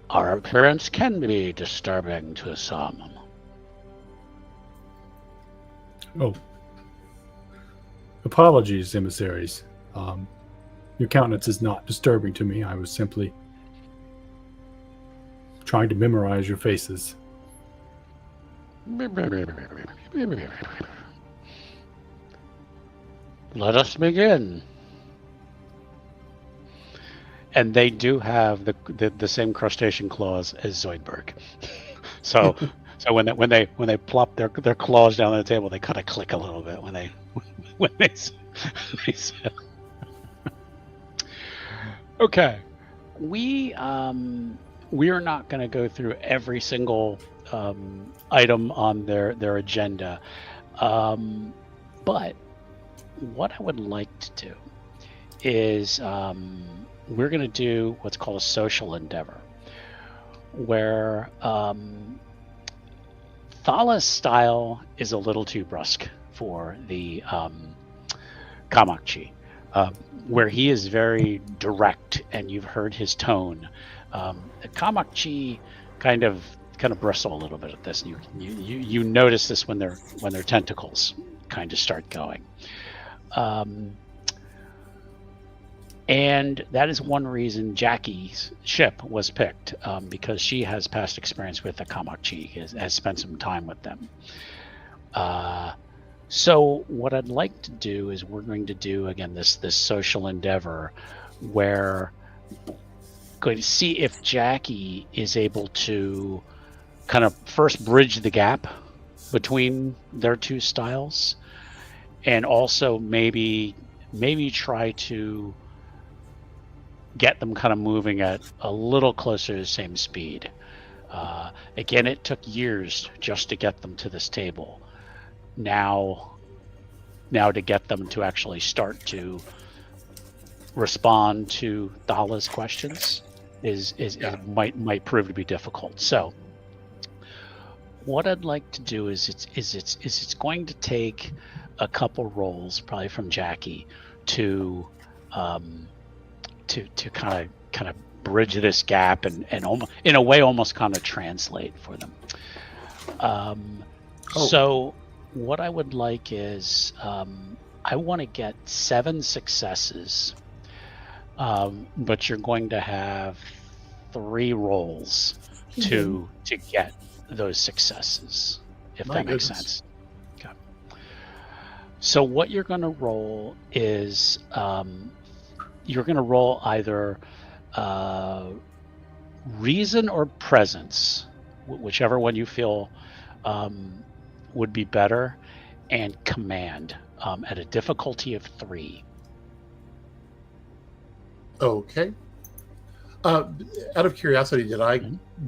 Our appearance can be disturbing to some. Oh. Apologies, emissaries. Your countenance is not disturbing to me. I was simply trying to memorize your faces. Let us begin. And they do have the same crustacean claws as Zoidberg. So when they plop their claws down on the table, they kind of click a little bit when they say. Okay, we are not going to go through every single item on their agenda, but what I would like to do is we're going to do what's called a social endeavor, where Thala's style is a little too brusque for the Kamakchi, where he is very direct, and you've heard his tone. The Kamakchi kind of bristle a little bit at this. You notice this when their tentacles kind of start going. And that is one reason Jackie's ship was picked, because she has past experience with the Kamakchi, has spent some time with them. So what I'd like to do is we're going to do, again, this social endeavor where we're going to see if Jackie is able to kind of first bridge the gap between their two styles, and also maybe try to get them kind of moving at a little closer to the same speed. Again, it took years just to get them to this table. Now to get them to actually start to respond to Thala's questions might prove to be difficult. So what I'd like to do is it's going to take a couple rolls, probably from Jackie, to kind of bridge this gap and almost, in a way, almost kind of translate for them. So what I would like is I want to get 7 successes, but you're going to have 3 rolls to get those successes, if My that makes goodness. sense. Okay. So what you're going to roll is you're going to roll either reason or presence, whichever one you feel would be better, and command at a difficulty of 3. Okay. Out of curiosity,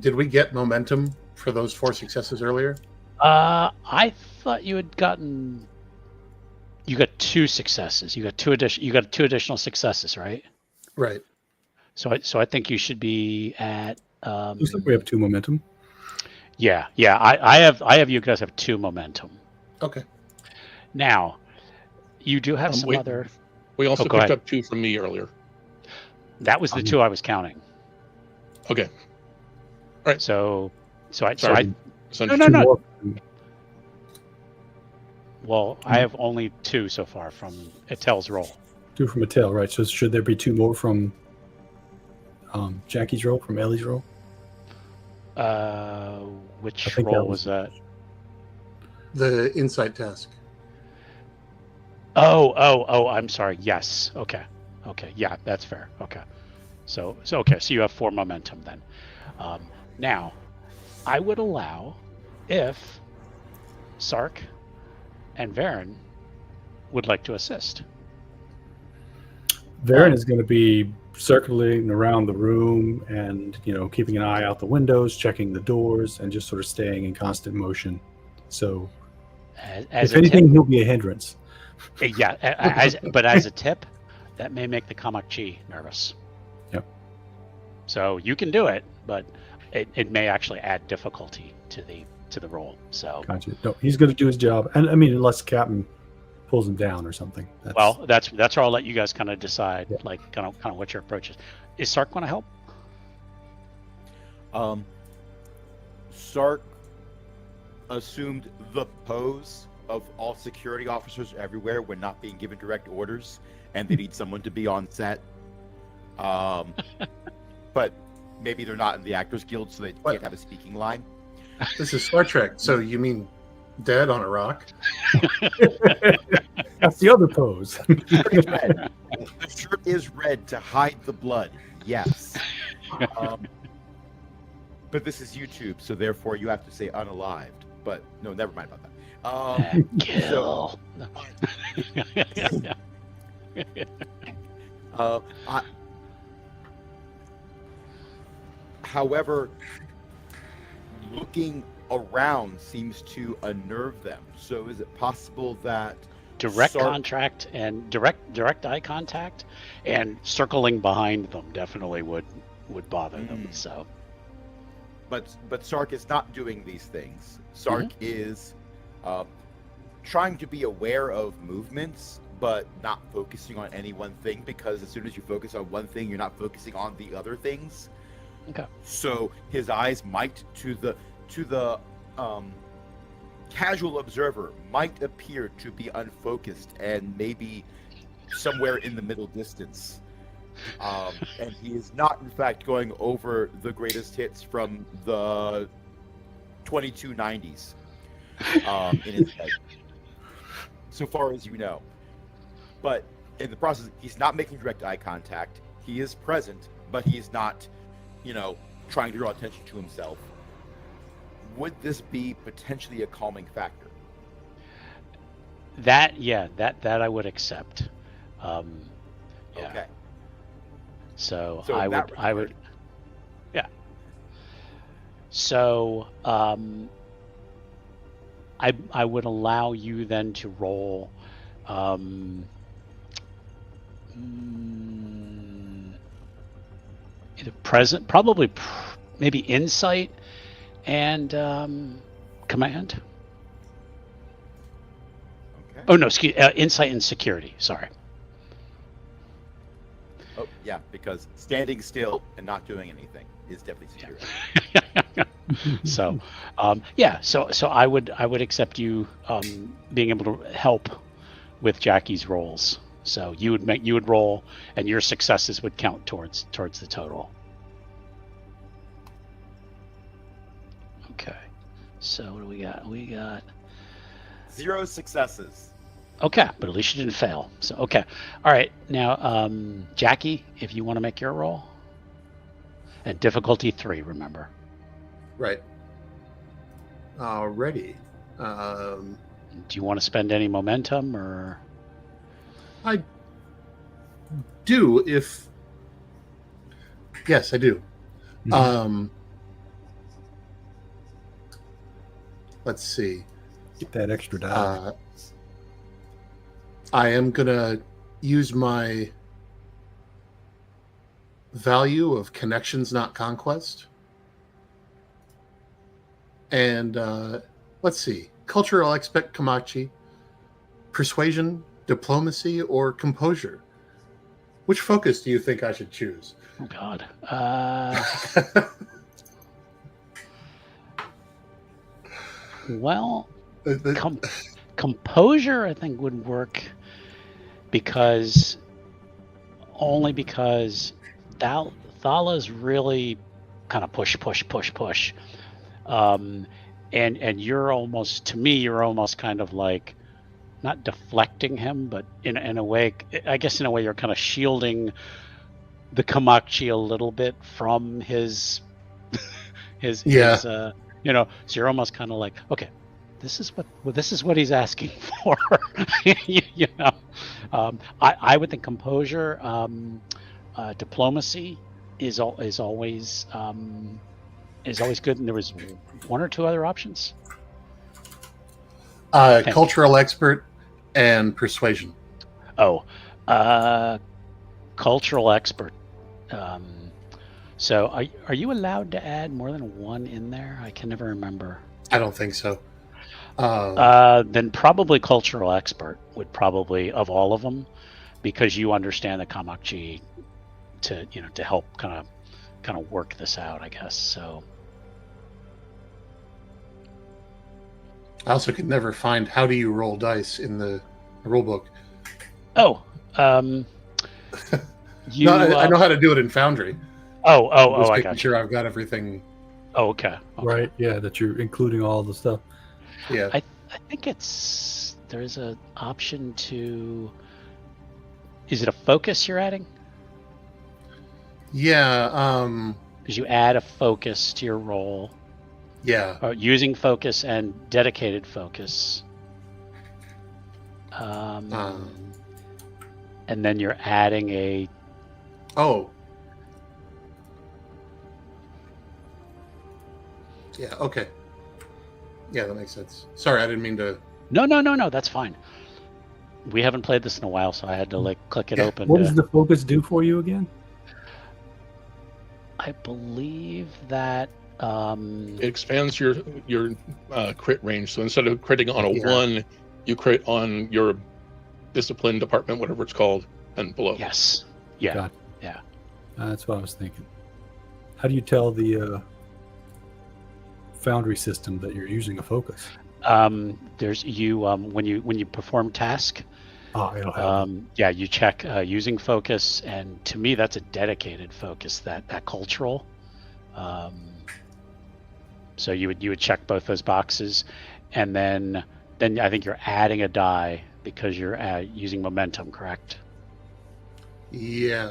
did we get momentum for those 4 successes earlier? I thought you had gotten. You got 2 successes. You got 2 additional successes, right? Right. So I think you should be at. Looks like we have 2 momentum. Yeah. I have you guys have 2 momentum. Okay. Now, you do have some wait. other. We also go picked ahead. up 2 from me earlier. That was the 2 I was counting. Okay. So I Sorry. no. 2 more. Well, I have only 2 so far from Etel's roll. 2 from Mattel, right? So should there be 2 more from Jackie's roll, from Ellie's roll? Which I think roll that was that? The insight task. Oh, I'm sorry. Yes. Okay. Yeah, that's fair. Okay. So you have 4 momentum then. Now, I would allow if Sark and Varen would like to assist. Varen is going to be circulating around the room and, keeping an eye out the windows, checking the doors, and just sort of staying in constant motion. So, As if anything, he'll be a hindrance. But as a tip, that may make the Kamakchi nervous. Yep. So you can do it, but it may actually add difficulty to the roll. So Gotcha. No, he's going to do his job, and I mean, unless Captain pulls him down or something. That's where I'll let you guys kind of decide, Yeah. like kind of what your approach is. Is Sark going to help? Sark assumed the pose of all security officers everywhere when not being given direct orders, and they need someone to be on set. But maybe they're not in the Actors Guild, so they can't have a speaking line. This is Star Trek. So you mean dead on a rock? That's the other pose. The shirt is red to hide the blood. Yes. But this is YouTube, so therefore you have to say unalived. But no, never mind about that. Kill. However, looking around seems to unnerve them. So is it possible that direct eye contact and circling behind them definitely would bother them. So, but Sark is not doing these things. Sark is trying to be aware of movements, but not focusing on any one thing, because as soon as you focus on one thing, you're not focusing on the other things. Okay. So his eyes might, to the casual observer, might appear to be unfocused and maybe somewhere in the middle distance. And he is not, in fact, going over the greatest hits from the 2290s in his head, so far as you know. But in the process, he's not making direct eye contact. He is present, but he is not, trying to draw attention to himself. Would this be potentially a calming factor? That I would accept. Yeah. Okay. So So I in that would, regard- yeah. So I would allow you then to roll either present, probably maybe insight and command. Okay. Oh no, excuse, insight and security. Sorry. Oh, yeah, because standing still and not doing anything is definitely secure. So, so I would accept you being able to help with Jackie's rolls. So you would roll, and your successes would count towards the total. Okay. So what do we got? We got 0 successes. okay, but at least you didn't fail. So okay, all right. Now, Jackie, if you want to make your roll, at difficulty 3, remember. Right. Alrighty. Do you want to spend any momentum or? I do if. Yes, I do. Mhm. Let's see. Get that extra die. I am gonna use my value of connections, not conquest. And let's see. Cultural expect Kamachi, persuasion, diplomacy, or composure. Which focus do you think I should choose? Oh God. Well, composure I think would work because Thala's really kind of push, and you're almost, to me, you're almost kind of like not deflecting him, but in a way, I guess in a way you're kind of shielding the Kamachi a little bit from his so you're almost kind of like, okay, this is what he's asking for. I would think composure, diplomacy is always good. And there was 1 or 2 other options. Cultural expert and persuasion. Cultural expert. So are you allowed to add more than 1 in there? I can never remember. I don't think so. Then probably cultural expert would probably, of all of them, because you understand the Kamachi to help kind of work this out, I guess. So I also could never find how do you roll dice in the rule book. I know how to do it in Foundry. I making got sure I've got everything. Okay. Right, yeah, that you're including all the stuff. Yeah. I think there's an option to. Is it a focus you're adding? Yeah. Because you add a focus to your roll. Yeah. Using focus and dedicated focus. And then you're adding a. Oh. Yeah. Okay. Yeah, that makes sense. Sorry, I didn't mean to. No. That's fine. We haven't played this in a while, so I had to click it open. What does the focus do for you again? I believe that It expands your crit range. So instead of critting on a 1, you crit on your discipline department, whatever it's called, and below. Yes. Yeah. Got it. Yeah. That's what I was thinking. How do you tell the Foundry system that you're using a focus? There's when you perform task. It'll have You check using focus, and to me that's a dedicated focus. That cultural. So you would check both those boxes, and then I think you're adding a die because you're using momentum, correct? Yeah.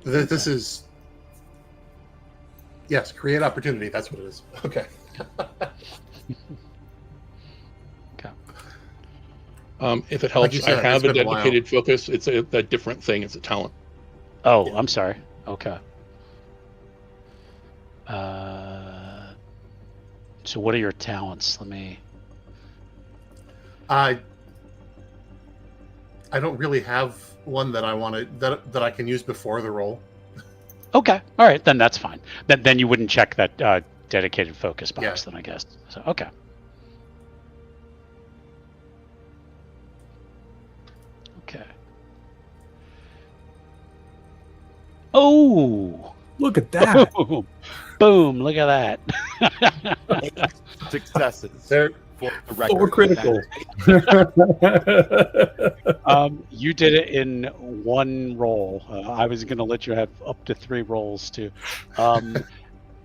This is. Yes, create opportunity. That's what it is. Okay. Okay. If it helps, you said, I have a it's been a dedicated focus. It's a different thing. It's a talent. Oh, Yeah. I'm sorry. Okay. So what are your talents? Let me. I don't really have one that I want to that I can use before the roll. Okay. All right. Then that's fine. Then you wouldn't check that dedicated focus box. Yeah. Then I guess. So okay. Oh, Look at that. boom, boom! Look at that. 8 successes There, for the record. 4 critical. You did it in one roll. I was going to let you have up to 3 rolls too.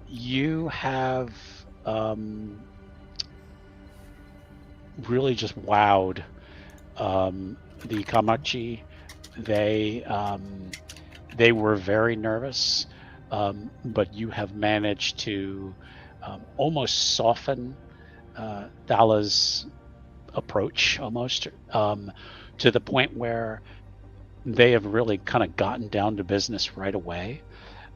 You have really just wowed the Kamachi. They were very nervous, but you have managed to almost soften Thala's approach, almost to the point where they have really kind of gotten down to business right away.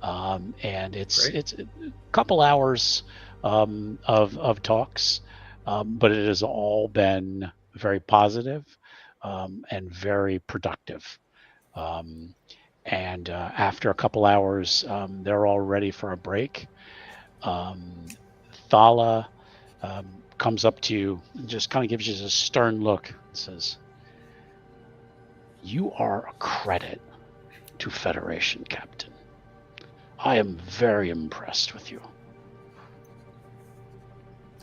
And it's a couple hours of talks, but it has all been very positive and very productive. And after a couple hours, they're all ready for a break. Thala comes up to you and just kind of gives you a stern look and says, "You are a credit to Federation, Captain. I am very impressed with you."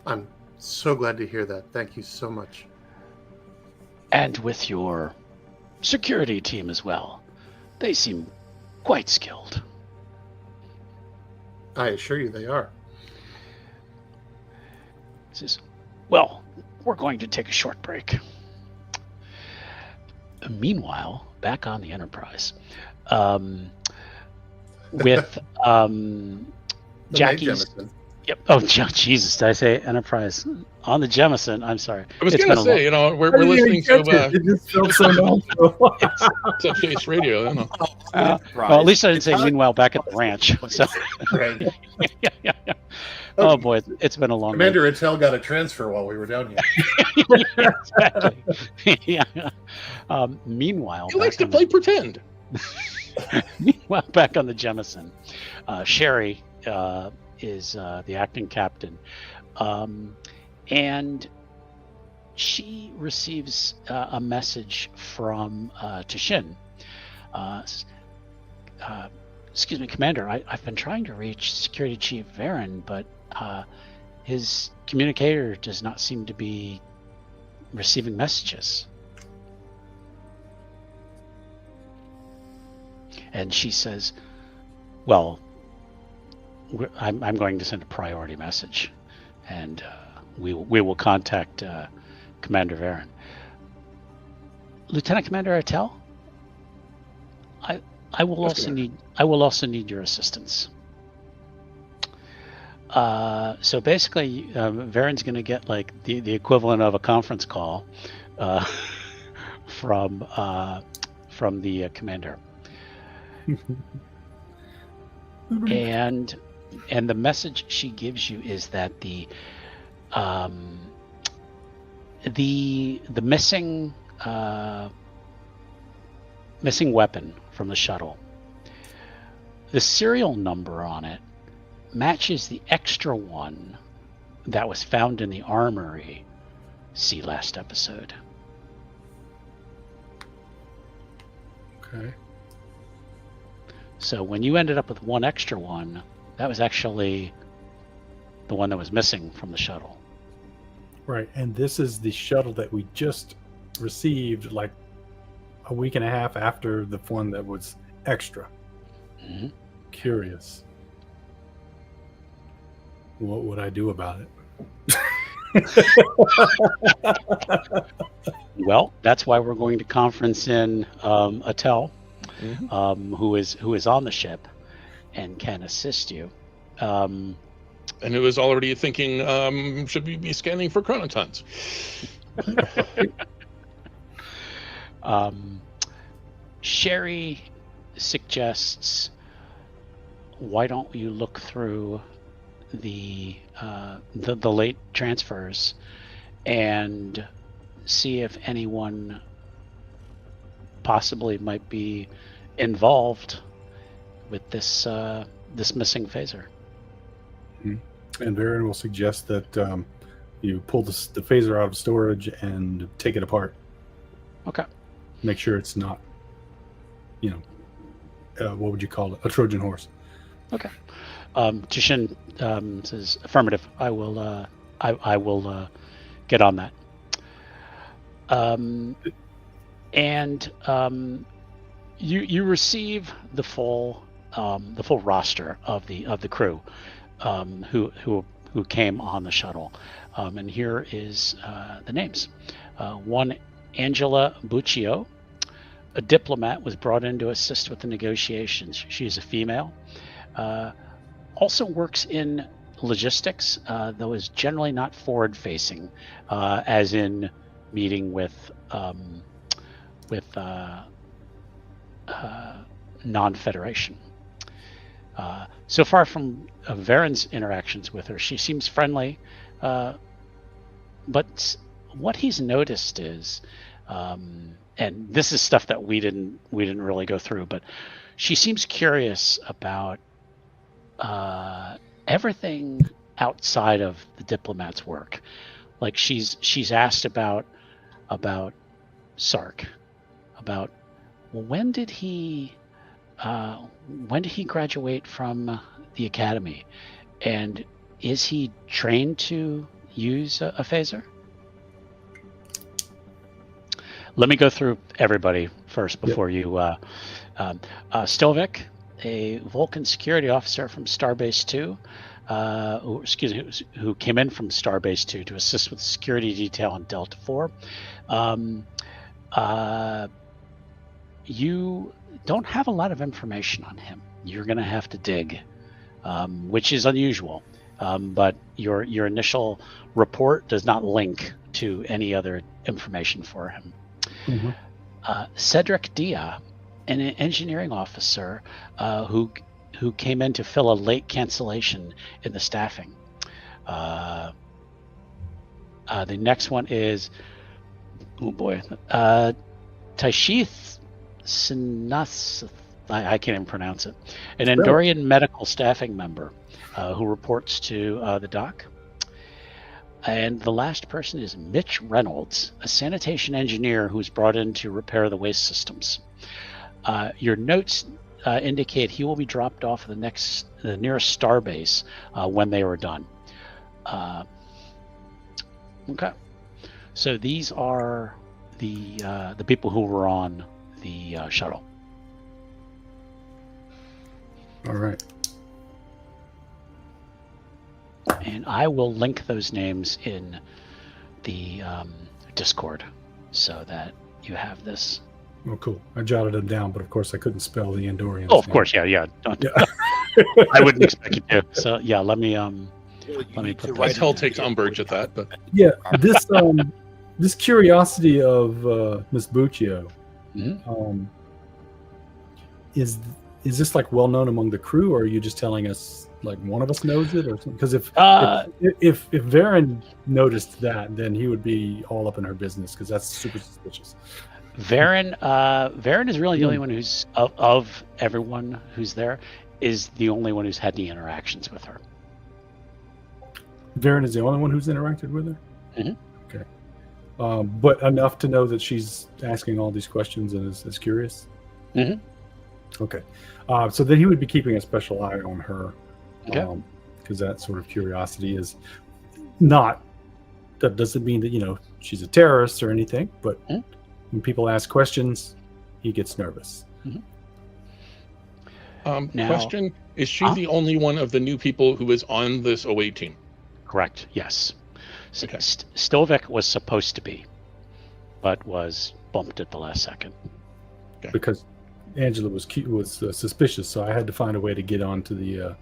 I'm so glad to hear that. Thank you so much. And with your security team as well. They seem quite skilled. I assure you they are. He says, "Well, we're going to take a short break." Meanwhile, back on the Enterprise, with The Mae Jackie's... Jemison. Yep. Oh, Jesus! Did I say Enterprise on the Jemison? I'm sorry. I was It's going been to a say, long- we're listening to It just felt so natural. Subspace Radio. You know. well, at least I didn't say meanwhile back at the ranch. So, Right. oh boy, it's been a long. Commander Intel got a transfer while we were down here. Exactly. Yeah. Meanwhile, He likes back to on play pretend. Meanwhile, back on the Jemison, Sherry is the acting captain, and she receives a message from Tashin. Excuse me, Commander. I've been trying to reach Security Chief Varen, but his communicator does not seem to be receiving messages. And she says, "Well, I'm going to send a priority message, and we will contact Commander Varen." Lieutenant Commander Artel, I will also need your assistance. So basically, Varen's going to get like the equivalent of a conference call from the commander. And the message she gives you is that the missing weapon from the shuttle, the serial number on it matches the extra one that was found in the armory. See last episode. Okay. So when you ended up with one extra one, that was actually the one that was missing from the shuttle. Right, and this is the shuttle that we just received like a week and a half after the one that was extra. Mm-hmm. Curious. What would I do about it? Well, that's why we're going to conference in Atel, who is on the ship and can assist you. And who is already thinking, should we be scanning for chronotons? Sherry suggests, why don't you look through the late transfers and see if anyone possibly might be involved with this missing phaser. And Varen will suggest that you pull the phaser out of storage and take it apart. Okay. Make sure it's not, what would you call it? A Trojan horse. Okay. Jishin says affirmative. I will. I will get on that. And you receive the full roster of the crew who came on the shuttle, and here is the names. One, Angela Buccio, a diplomat, was brought in to assist with the negotiations. She is a female. Also works in logistics, though is generally not forward-facing, as in meeting with non-Federation. So far from Varen's interactions with her, she seems friendly, but what he's noticed is, and this is stuff that we didn't really go through, but she seems curious about everything outside of the diplomat's work. Like she's asked about Sark, about, well, when did he graduate from the academy, and is he trained to use a phaser? Let me go through everybody first before you. Stovik, a Vulcan security officer from Starbase 2, who came in from Starbase 2 to assist with the security detail on Delta 4. You don't have a lot of information on him. You're going to have to dig, which is unusual. But your initial report does not link to any other information for him. Mm-hmm. Cedric Dia, an engineering officer who came in to fill a late cancellation in the staffing. The next one is, Taishith Sinas. I can't even pronounce it. An Andorian medical staffing member who reports to the doc. And the last person is Mitch Reynolds, a sanitation engineer who's brought in to repair the waste systems. Your notes indicate he will be dropped off at the nearest starbase when they are done. Okay, so these are the people who were on the shuttle. All right. And I will link those names in the Discord so that you have this. Oh, cool. I jotted them down, but of course I couldn't spell the Andorians. Oh, of course, yeah. I wouldn't expect you to. So yeah, let me put that. Hell takes umbrage at that, but yeah, this curiosity of Miss Buccio, Mhm. Is this like well known among the crew, or are you just telling us like one of us knows it, or something? Because if Varen noticed that, then he would be all up in her business, because that's super suspicious. Varen is really the only one who's of everyone who's there is the only one who's had any interactions with her. Varen is the only one who's interacted with her. Mhm. Okay, but enough to know that she's asking all these questions and is curious. Mhm. Okay, so then he would be keeping a special eye on her, Okay. Because that sort of curiosity is not. That doesn't mean that she's a terrorist or anything, but when people ask questions, he gets nervous. Now- question: is she the only one of the new people who is on this OA team? Correct. Yes. Okay. Stovik was supposed to be, but was bumped at the last second. Because Angela was suspicious, so I had to find a way to get onto the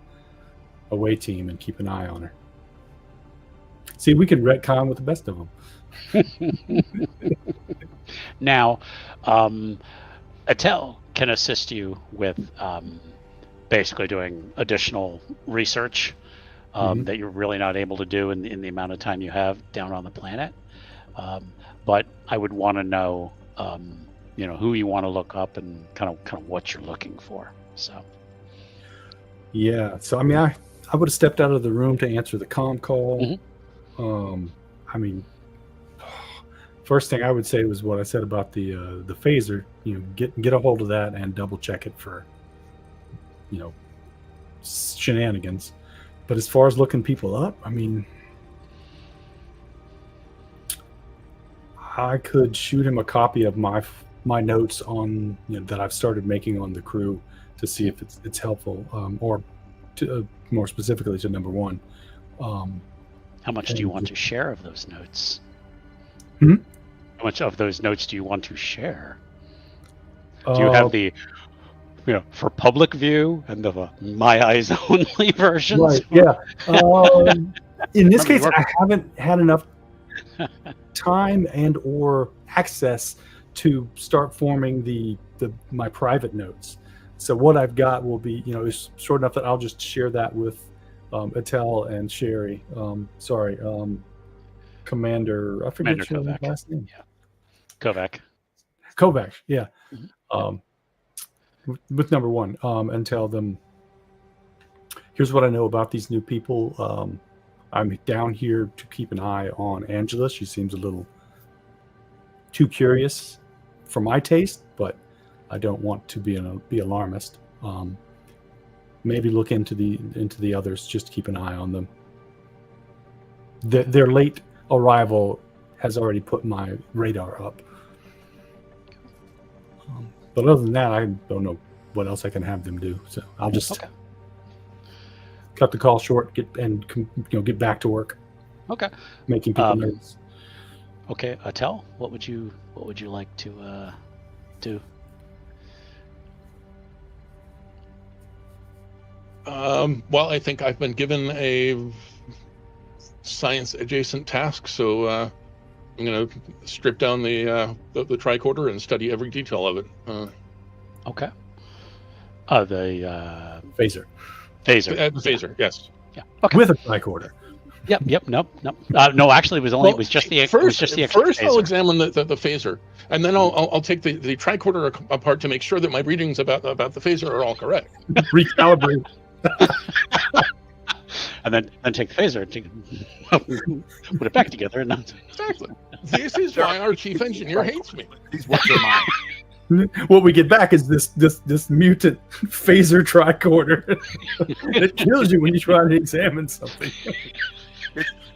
away team and keep an eye on her. See, we can retcon with the best of them. Now, Attel can assist you with basically doing additional research that you're really not able to do in the amount of time you have down on the planet. But I would want to know, who you want to look up and kind of what you're looking for. So. Yeah. So I mean, I would have stepped out of the room to answer the comm call. I mean, first thing I would say was what I said about the phaser. Get a hold of that and double check it for shenanigans. But as far as looking people up, I mean, I could shoot him a copy of my notes on that I've started making on the crew to see if it's helpful, or to, more specifically to number one. How much do you want to share of those notes? Hmm? How much of those notes do you want to share? Do you have the, for public view and the my eyes only versions? Right. Yeah. In this case, I haven't had enough time and or access to start forming my private notes. So what I've got will be, is short enough that I'll just share that with Attell and Sherry. Commander, I forget your Kovac. last name. Yeah. Kovac, yeah. Mm-hmm. With number one, and tell them, here's what I know about these new people. I'm down here to keep an eye on Angela. She seems a little too curious for my taste, but I don't want to be alarmist. Maybe look into the others. Just keep an eye on them. Their late arrival has already put my radar up. But other than that, I don't know what else I can have them do. So I'll just cut the call short, get back to work. Okay. Making people nervous. Okay, Attell, what would you like to do? Well, I think I've been given a science adjacent task, so I'm going to strip down the tricorder and study every detail of it. Okay. The phaser. Phaser. Phaser, yes. Yeah. Okay. With a tricorder. Yep. Nope. No, actually, it was just the first. Extra First, phaser. I'll examine the phaser, and then I'll take the tricorder apart to make sure that my readings about the phaser are all correct. Recalibrate. And then take the phaser and put it back together. And Exactly. This is why our chief engineer hates me. These words are mine. What we get back is this mutant phaser tricorder. It kills you when you try to examine something.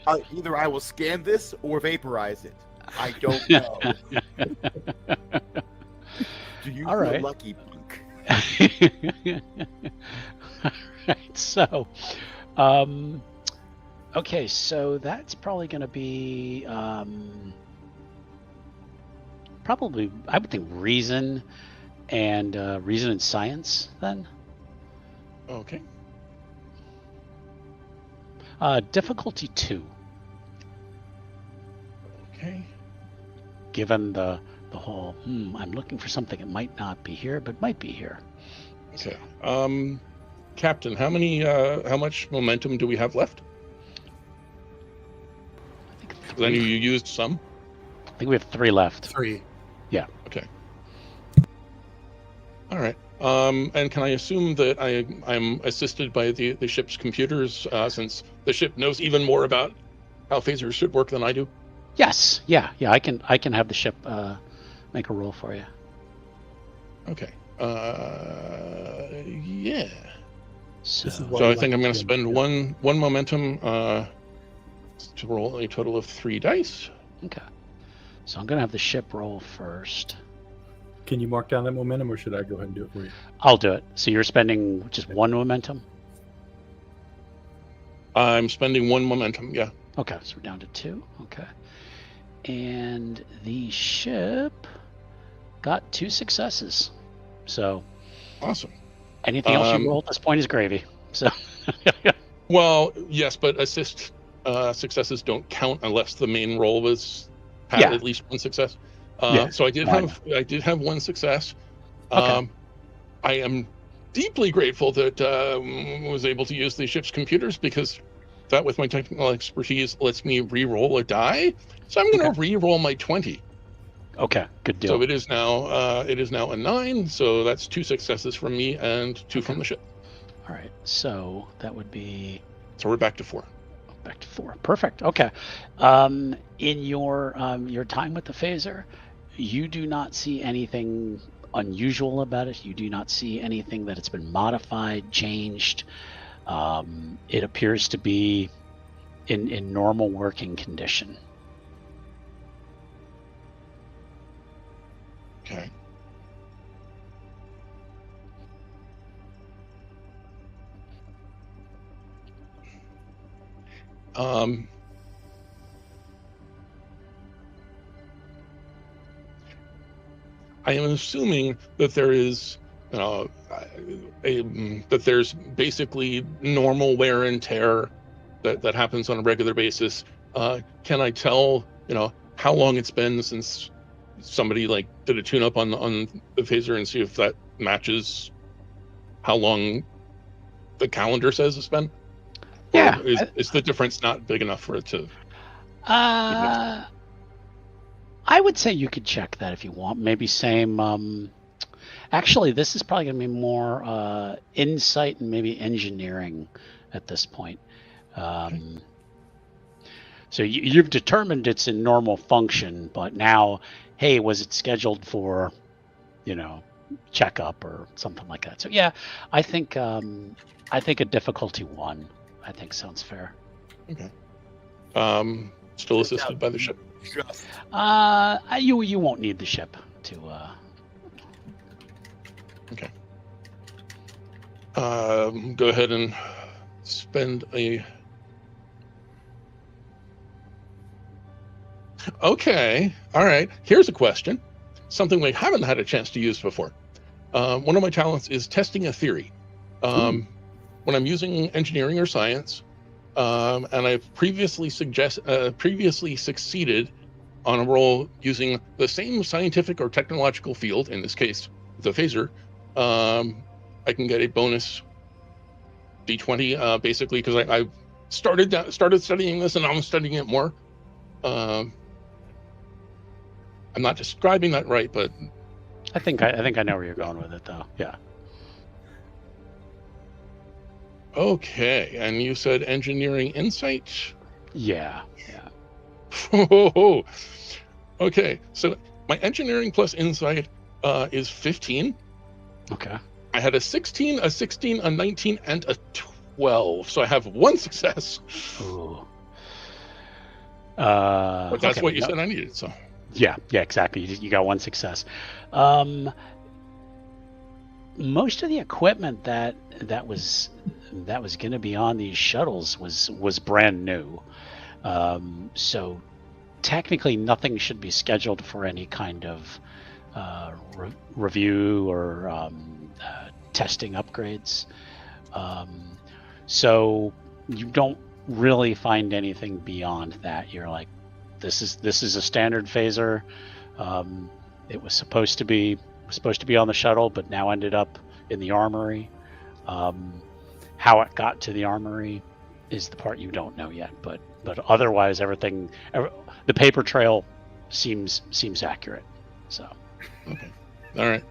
Either I will scan this or vaporize it. I don't know. Do you All feel right. lucky, Punk? Right, so, okay, so that's probably going to be, probably, I would think reason and science then. Okay. Difficulty 2. Okay. Given the whole, I'm looking for something that might not be here, but might be here. Okay. Captain, how much momentum do we have left? I think I knew you used some. I think we have 3 left. 3. Yeah. Okay. All right. And can I assume that I'm assisted by the ship's computers, since the ship knows even more about how phasers should work than I do? Yes. Yeah. I can have the ship make a roll for you. Okay. Yeah. So, So I think I'm going to spend one momentum to roll a total of 3 dice. okay. So I'm going to have the ship roll first. Can you mark down that momentum, or should I go ahead and do it for you? I'll do it. So you're spending just 1 momentum? I'm spending 1 momentum, yeah. Okay, so we're down to 2. Okay. And the ship got 2 successes. So Awesome. anything else you roll at this point is gravy. So Well, yes, but assist successes don't count unless the main roll had Yeah. at least 1 success. Yeah. So I did have 1 success. Okay. I am deeply grateful that was able to use the ship's computers, because that, with my technical expertise, lets me re-roll a die. So I'm going to re-roll my 20. okay, good deal. So it is now a 9. So that's 2 successes from me and 2 from the ship. All right. So that would be So we're back to 4. back to 4. Perfect. Okay. In your time with the phaser, you do not see anything unusual about it. You do not see anything that it's been modified, changed. It appears to be in normal working condition. Okay. I am assuming that there is, that there's basically normal wear and tear that happens on a regular basis. Can I tell, how long it's been since somebody like did a tune-up on the phaser and see if that matches how long the calendar says it's been? Yeah. Or is the difference not big enough for it to? I would say you could check that if you want. Maybe same. Actually, this is probably going to be more insight and maybe engineering at this point. So you've determined it's in normal function, but now, hey, was it scheduled for, checkup or something like that? So yeah, I think a difficulty 1, I think sounds fair. Okay. Still assisted by the ship. Just You won't need the ship to. Okay. Go ahead and spend a. Okay. All right. Here's a question. Something we haven't had a chance to use before. One of my talents is testing a theory. When I'm using engineering or science, and I've previously succeeded on a roll using the same scientific or technological field, in this case, the phaser, I can get a bonus D20, basically, because I started studying this and I'm studying it more. I'm not describing that right, but I think I know where you're going with it, though. Yeah. Okay, and you said engineering insight? Yeah. Okay, so my engineering plus insight is 15. Okay. I had a 16, a 16, a 19, and a 12. So I have 1 success. Ooh. But that's okay, what you said I needed, so. Yeah, exactly. You got 1 success. Most of the equipment that was going to be on these shuttles was brand new. So technically nothing should be scheduled for any kind of review or testing upgrades. So you don't really find anything beyond that. You're like, this is a standard phaser. It was supposed to be on the shuttle, but now ended up in the armory. How it got to the armory is the part you don't know yet, but otherwise everything, the paper trail seems accurate. So Okay, all right.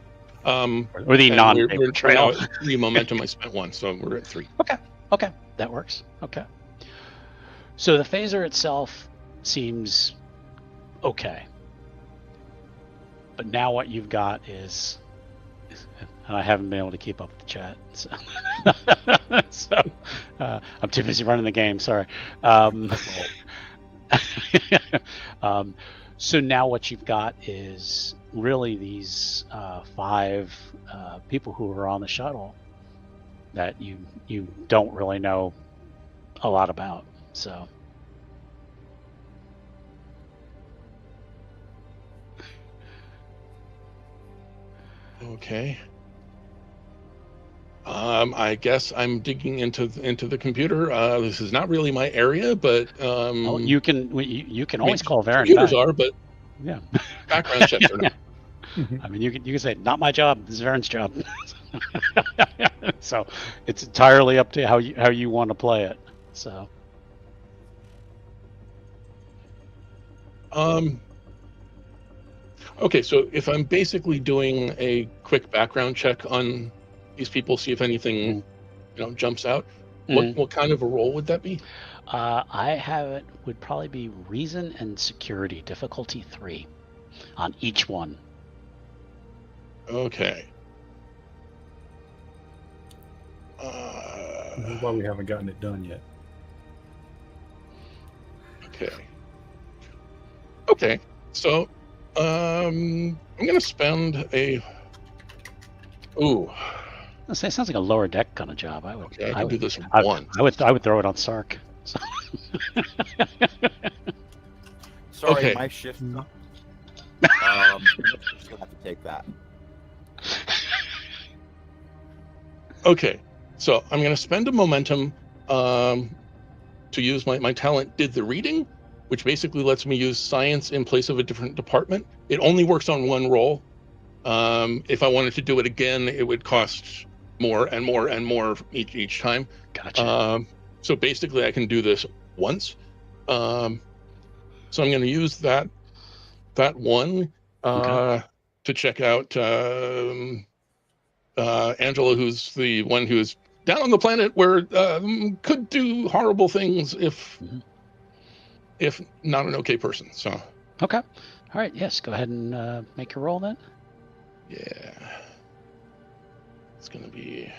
Or the non-paper trail. We're now at 3 momentum. I spent 1, so we're at 3. Okay, that works. Okay. So the phaser itself seems okay, but now what you've got is, and I haven't been able to keep up with the chat, so I'm too busy running the game. Sorry. So now what you've got is really these 5 people who were on the shuttle that you don't really know a lot about. So Okay. I guess I'm digging into the computer. This is not really my area, but well, you can always call Varen computers back. are, but Yeah. background checks are not. I mean, you can say, not my job. This is Varen's job. So it's entirely up to how you want to play it. So. Okay, so if I'm basically doing a quick background check on these people, see if anything, jumps out, what kind of a role would that be? I have it would probably be reason and security, difficulty 3 on each one. Okay. This is why we haven't gotten it done yet. Okay. Okay. So, I'm gonna spend a. Ooh. I'll say it sounds like a lower deck kind of job. I would. Okay, I can do this I, once. I would throw it on Sark. So. Sorry, Okay. my shift. I'm just gonna have to take that. Okay, so I'm going to spend a momentum to use my talent Did the Reading, which basically lets me use science in place of a different department. It only works on one roll. If I wanted to do it again, it would cost more and more and more each time. Gotcha. So basically, I can do this once. So I'm going to use that one Okay. to check out Angela, who's the one who's down on the planet where could do horrible things if not an okay person. So Okay. All right. Yes. Go ahead and make your roll then. yeah, it's gonna be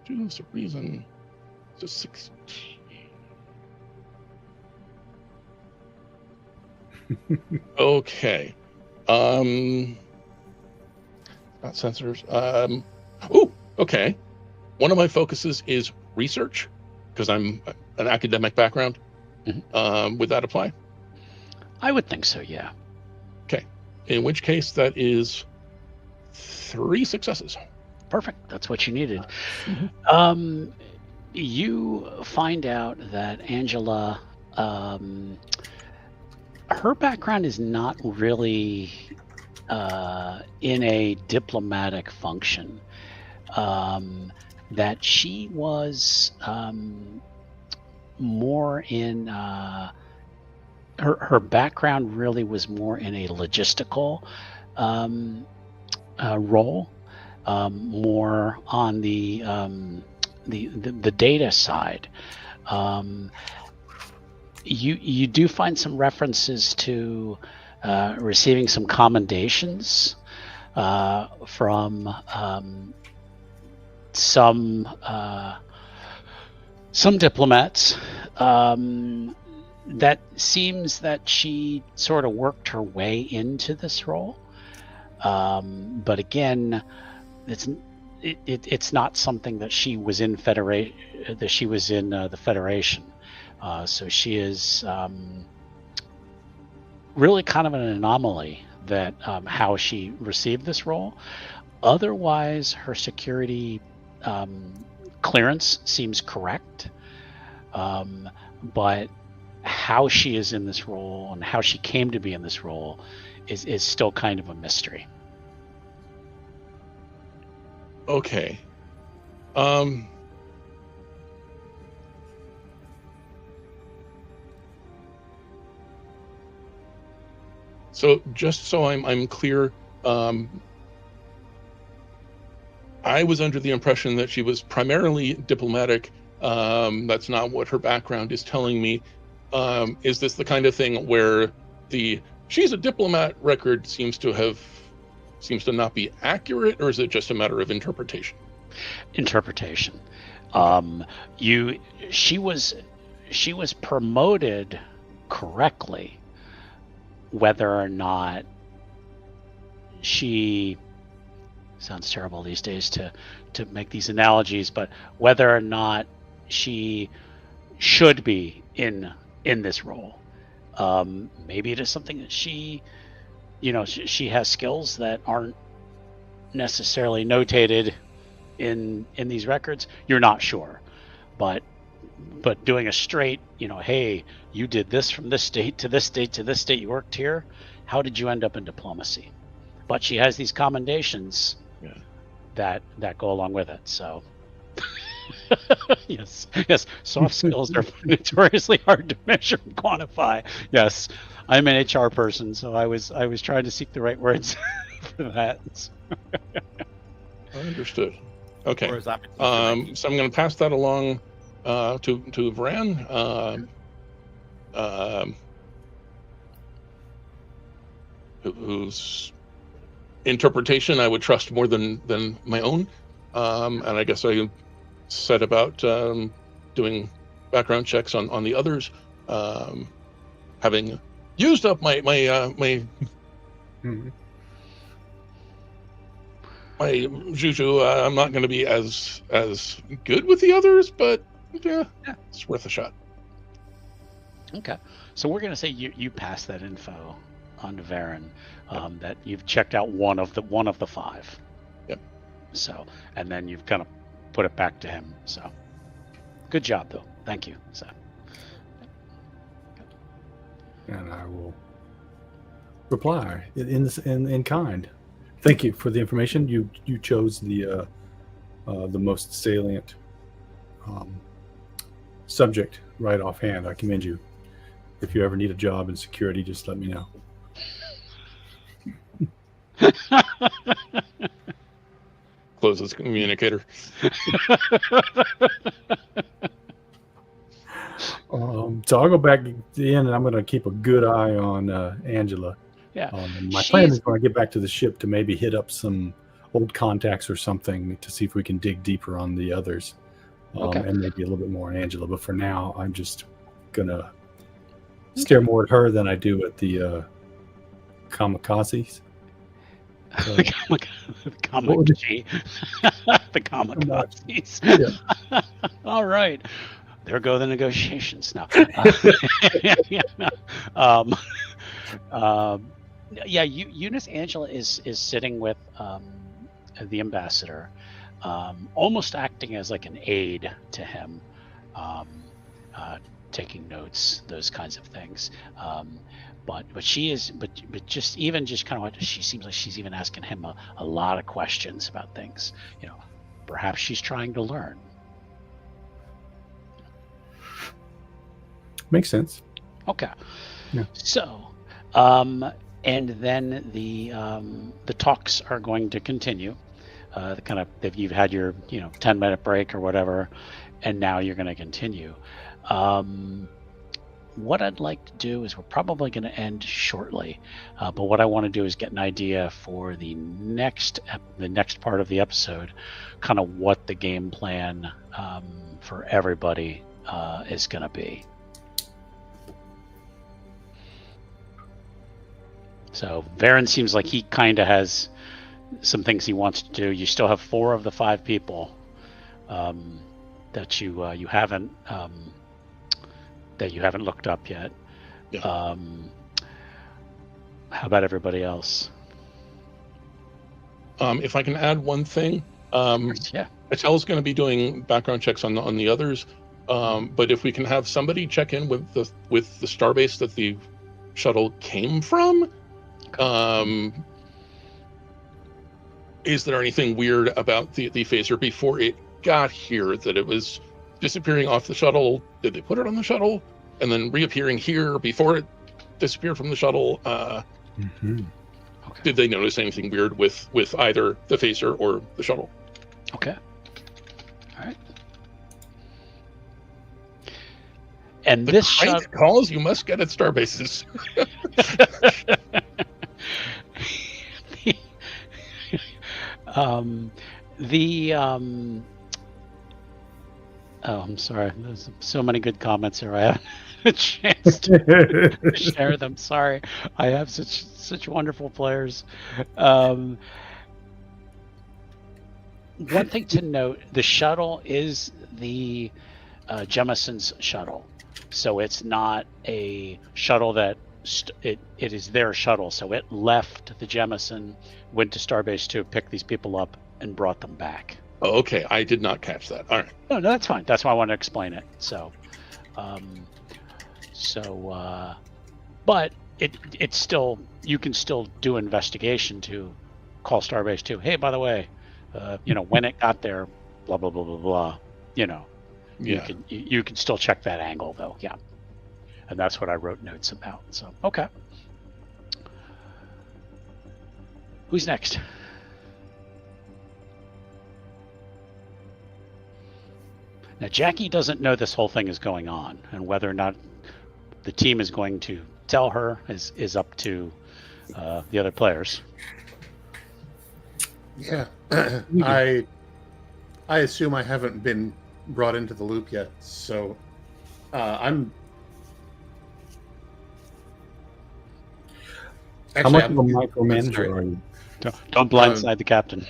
choose a reason. So 16. Okay. Not sensors. Oh, okay. One of my focuses is research because I'm an academic background. Would that apply? I would think so. Yeah. Okay. In which case, that is 3 successes. Perfect. That's what you needed. Mhm. You find out that Angela, her background is not really in a diplomatic function. That she was more in her background really was more in a logistical role, more on the data side. You do find some references to receiving some commendations from some diplomats. That seems that she sort of worked her way into this role, but again, it's not something that she was in the Federation. So she is really kind of an anomaly that how she received this role. Otherwise, her security clearance seems correct, but how she is in this role and how she came to be in this role is still kind of a mystery. Okay. So just so I'm clear, I was under the impression that she was primarily diplomatic. That's not what her background is telling me. Is this the kind of thing where she's a diplomat record seems to not be accurate, or is it just a matter of interpretation? Interpretation. She was promoted correctly. Whether or not she sounds terrible these days to make these analogies, but whether or not she should be in this role, maybe it is something that she has skills that aren't necessarily notated in these records. You're not sure, but doing a straight, hey, you did this from this state to this state to this state, you worked here, how did you end up in diplomacy? But she has these commendations that go along with it. So yes, soft skills are notoriously hard to measure and quantify. Yes, I'm an HR person, so I was trying to seek the right words for that. Understood. Okay. Whereas I'm So I'm going to pass that along to Vran. Who's interpretation I would trust more than my own. And I guess I said about doing background checks on the others, having used up my Mhm. my juju. I'm not going to be as good with the others, but yeah, it's worth a shot. Okay, so we're gonna say you pass that info on to Varen, that you've checked out one of the 5. Yep. So, and then you've kind of put it back to him. So, good job though. Thank you. So, And I will reply in kind. Thank you for the information. You chose the most salient subject right offhand. I commend you. If you ever need a job in security, just let me know. Closes communicator. So I'll go back in, and I'm going to keep a good eye on Angela. yeah. My plan is when I get back to the ship to maybe hit up some old contacts or something to see if we can dig deeper on the others, Okay. and maybe a little bit more on Angela. But for now, I'm just going to stare more at her than I do at the kamikazes. The kamikaze. The kamikazes. Yeah. All right. There go the negotiations now. Eunice Angela is sitting with the ambassador, almost acting as like an aide to him, taking notes, those kinds of things. But she is, but just kind of like, she seems like she's even asking him a lot of questions about things. Perhaps she's trying to learn. Makes sense. Okay. Yeah. So, and then the talks are going to continue. You've had your 10-minute break or whatever, and now you're going to continue. What I'd like to do is we're probably going to end shortly, but what I want to do is get an idea for the next part of the episode, kind of what the game plan for everybody is going to be. So Varen seems like he kind of has some things he wants to do. You still have 4 of the 5 people that you haven't looked up yet. Yeah. How about everybody else? If I can add one thing, Yeah. Atel's going to be doing background checks on the others, but if we can have somebody check in with the starbase that the shuttle came from. Is there anything weird about the phaser before it got here, that it was disappearing off the shuttle? Did they put it on the shuttle and then reappearing here before it disappeared from the shuttle? Mm-hmm. Okay. Did they notice anything weird with either the phaser or the shuttle? Okay. All right. And The this kind of calls you must get at starbases. Oh, I'm sorry. There's so many good comments here. I haven't had a chance to share them. Sorry. I have such wonderful players. One thing to note, the shuttle is the Jemison's shuttle. So it's not a shuttle that it is their shuttle. So it left the Jemison, went to Starbase 2, picked these people up, and brought them back. Oh, okay, I did not catch that. All right. No, that's fine. That's why I wanted to explain it. So, but it's still, you can still do investigation to call Starbase 2. Hey, by the way, when it got there, blah blah blah blah blah. Yeah. You can still check that angle though. Yeah, and that's what I wrote notes about. So okay, who's next? Now, Jackie doesn't know this whole thing is going on, and whether or not the team is going to tell her is up to the other players. Yeah. You do. I assume I haven't been brought into the loop yet, so I'm How actually much I'm of a sorry. micromanager are you? Don't blindside the captain.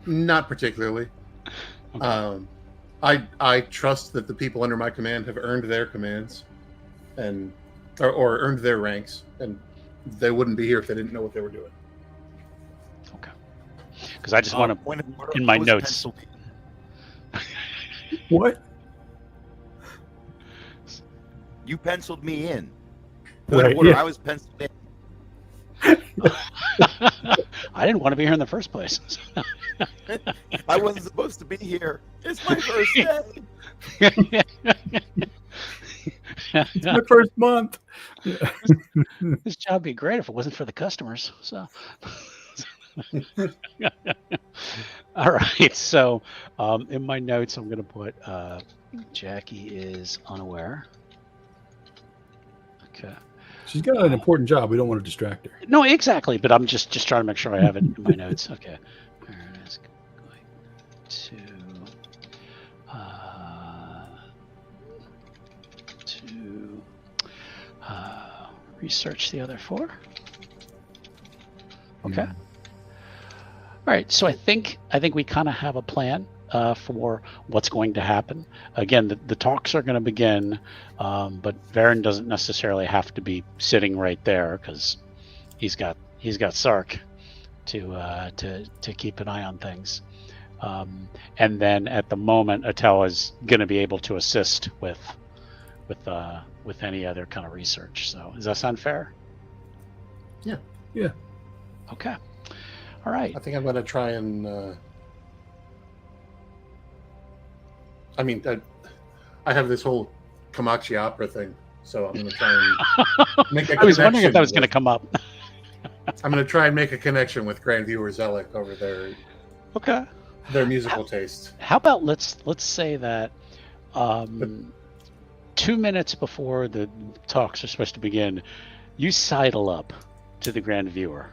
Not particularly. Okay. I trust that the people under my command have earned their commands, and or earned their ranks, and they wouldn't be here if they didn't know what they were doing. Okay. Because I just want to, Point of order, in my I was notes. penciled in. What? You penciled me in. Point Right, of order, yeah. I was penciled in. I didn't want to be here in the first place. I wasn't supposed to be here. It's my first day. It's my first month. This job would be great if it wasn't for the customers. So, all right. So, in my notes, I'm going to put Jackie is unaware. Okay. She's got an important job. We don't want to distract her. No, exactly. But I'm just trying to make sure I have it in my notes. Okay. Aaron is going to research the other four. Okay. All right. So I think we kind of have a plan for what's going to happen. Again, the talks are going to begin, but Varen doesn't necessarily have to be sitting right there because he's got Sark to keep an eye on things. And then at the moment, Atel is going to be able to assist with any other kind of research. So does that sound fair? Yeah. Yeah. Okay. All right. I think I'm going to try and. I mean, I have this whole Kamachi opera thing, so I'm going to try and make a I was wondering if that was connection going to come up. I'm going to try and make a connection with Grand Viewer Zellic over Okay. their musical taste. How about let's say that 2 minutes before the talks are supposed to begin, you sidle up to the Grand Viewer.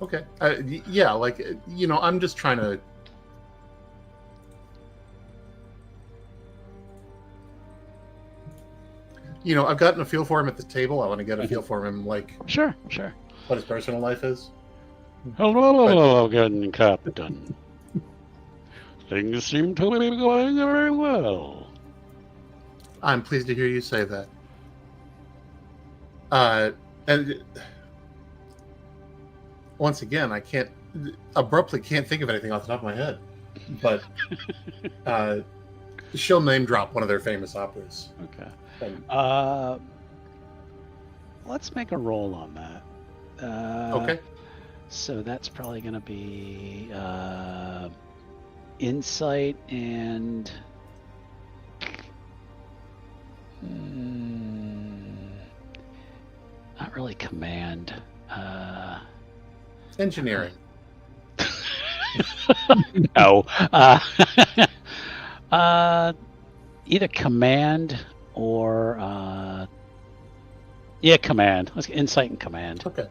Okay. Yeah, like, I'm just trying to. I've gotten a feel for him at the table. I want to get a feel for him, like Sure. what his personal life is. Hello, good Captain. Things seem to be going very well. I'm pleased to hear you say that. And once again, I can't think of anything off the top of my head, but she'll name drop one of their famous operas. Okay. And, Let's make a roll on that. okay. So that's probably going to be insight and not really command. Engineering. No. Either command or command. Let's get insight and command. Okay.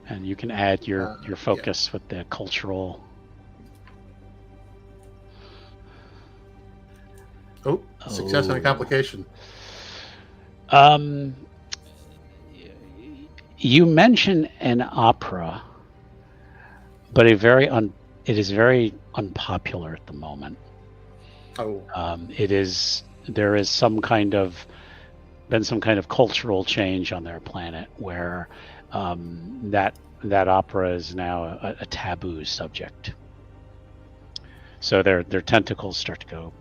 And you can add your focus with the cultural. Oh, success and a complication. You mention an opera, but it is very unpopular at the moment. Oh. There is some kind of cultural change on their planet where that opera is now a taboo subject. So their tentacles start to go.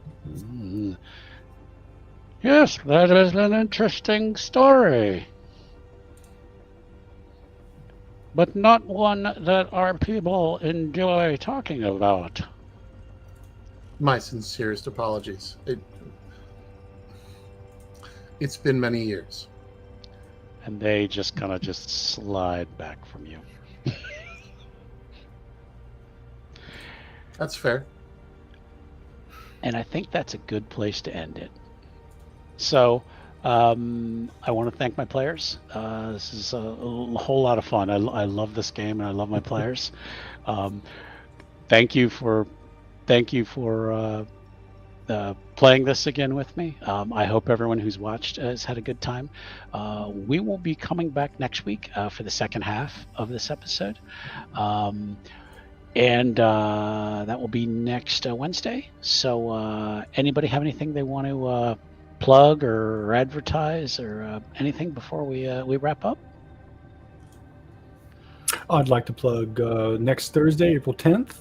Yes, that is an interesting story, but not one that our people enjoy talking about. My sincerest apologies. It's been many years. And they just kind of slide back from you. That's fair. And I think that's a good place to end it. So I want to thank my players. This is a whole lot of fun. I love this game and I love my players. Thank you for playing this again with me. I hope everyone who's watched has had a good time. We will be coming back next week for the second half of this episode. And that will be next Wednesday. So anybody have anything they want to plug or advertise or anything before we wrap up? I'd like to plug next Thursday, April 10th.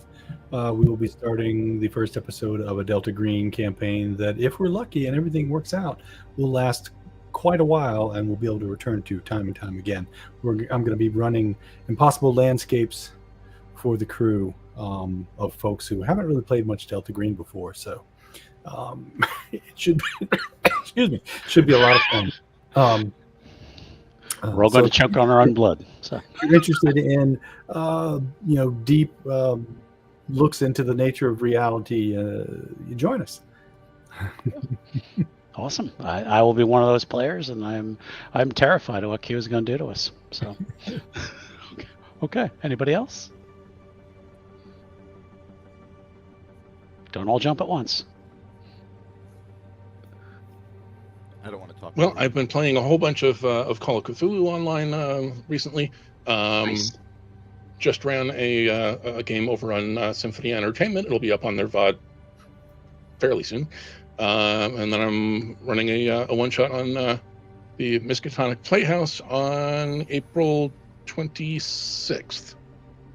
We will be starting the first episode of a Delta Green campaign that, if we're lucky and everything works out, will last quite a while and we'll be able to return to time and time again. I'm going to be running impossible landscapes for the crew of folks who haven't really played much Delta Green before. So it should be, should be a lot of fun. We're all going to choke on our own blood. So if you're interested in deep looks into the nature of reality, you join us. Awesome. I will be one of those players, and I'm terrified of what Q is going to do to us. So okay. Anybody else? Don't all jump at once. I don't want to talk. Well, I've been playing a whole bunch of Call of Cthulhu online recently. Nice. Just ran a game over on Symphony Entertainment. It'll be up on their VOD fairly soon. And then I'm running a one-shot on the Miskatonic Playhouse on April 26th.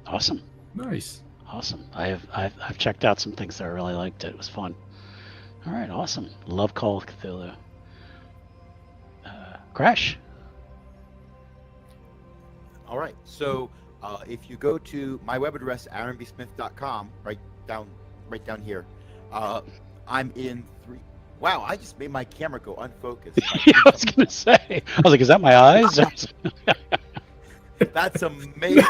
Awesome. Nice. Awesome. I've checked out some things that I really liked. It was fun. All right. Awesome. Love Call of Cthulhu. Crash. All right. So if you go to my web address, aaronbsmith.com, right down here, I'm in 3. Wow, I just made my camera go unfocused. Yeah, I was gonna say. I was like, is that my eyes? That's amazing.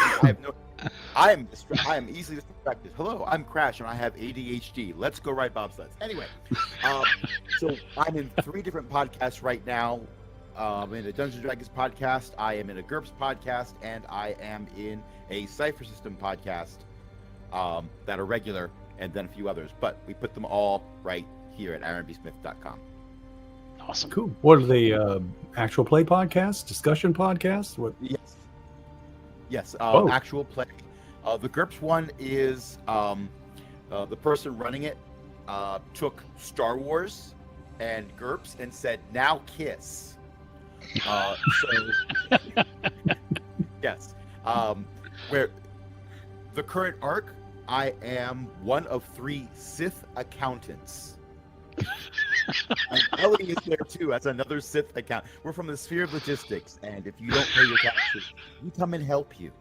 I am easily distracted. Hello, I'm Crash and I have ADHD. Let's go ride bobsleds. Anyway, so I'm in 3 different podcasts right now. I'm in a Dungeons & Dragons podcast, I am in a GURPS podcast, and I am in a Cypher System podcast that are regular, and then a few others. But we put them all right here at aaronbsmith.com. Awesome. Cool. What are the actual play podcasts, discussion podcasts? What? Yes. Oh. Actual play. The GURPS one is the person running it took Star Wars and GURPS and said, "Now kiss." Yes. Where the current arc, I am one of 3 Sith accountants. And Ellie is there too as another Sith account. We're from the sphere of logistics, and if you don't pay your taxes, we come and help you.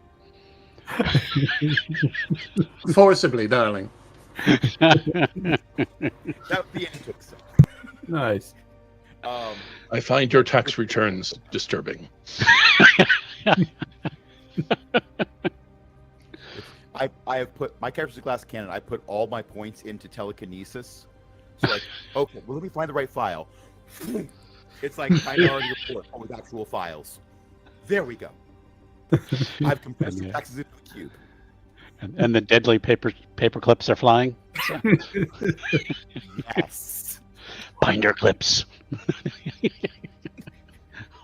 Forcibly, darling. That would be antics. Nice. I find your tax returns disturbing. I have put my character's a glass cannon. I put all my points into telekinesis. So like, okay, well, let me find the right file. It's like Minority Report with actual files. There we go. I've compressed the taxes into a cube. And the deadly paper clips are flying. So. Yes. Binder clips.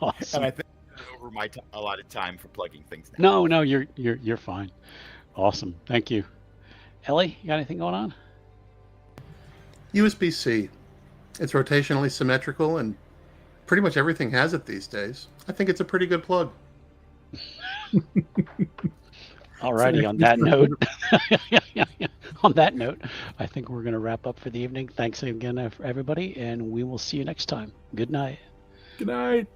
Awesome. And I think I'm over my allotted time for plugging things now. No, you're fine. Awesome. Thank you. Ellie, you got anything going on? USB-C. It's rotationally symmetrical, and pretty much everything has it these days. I think it's a pretty good plug. Alrighty, on that note, I think we're going to wrap up for the evening. Thanks again, everybody, and we will see you next time. Good night. Good night.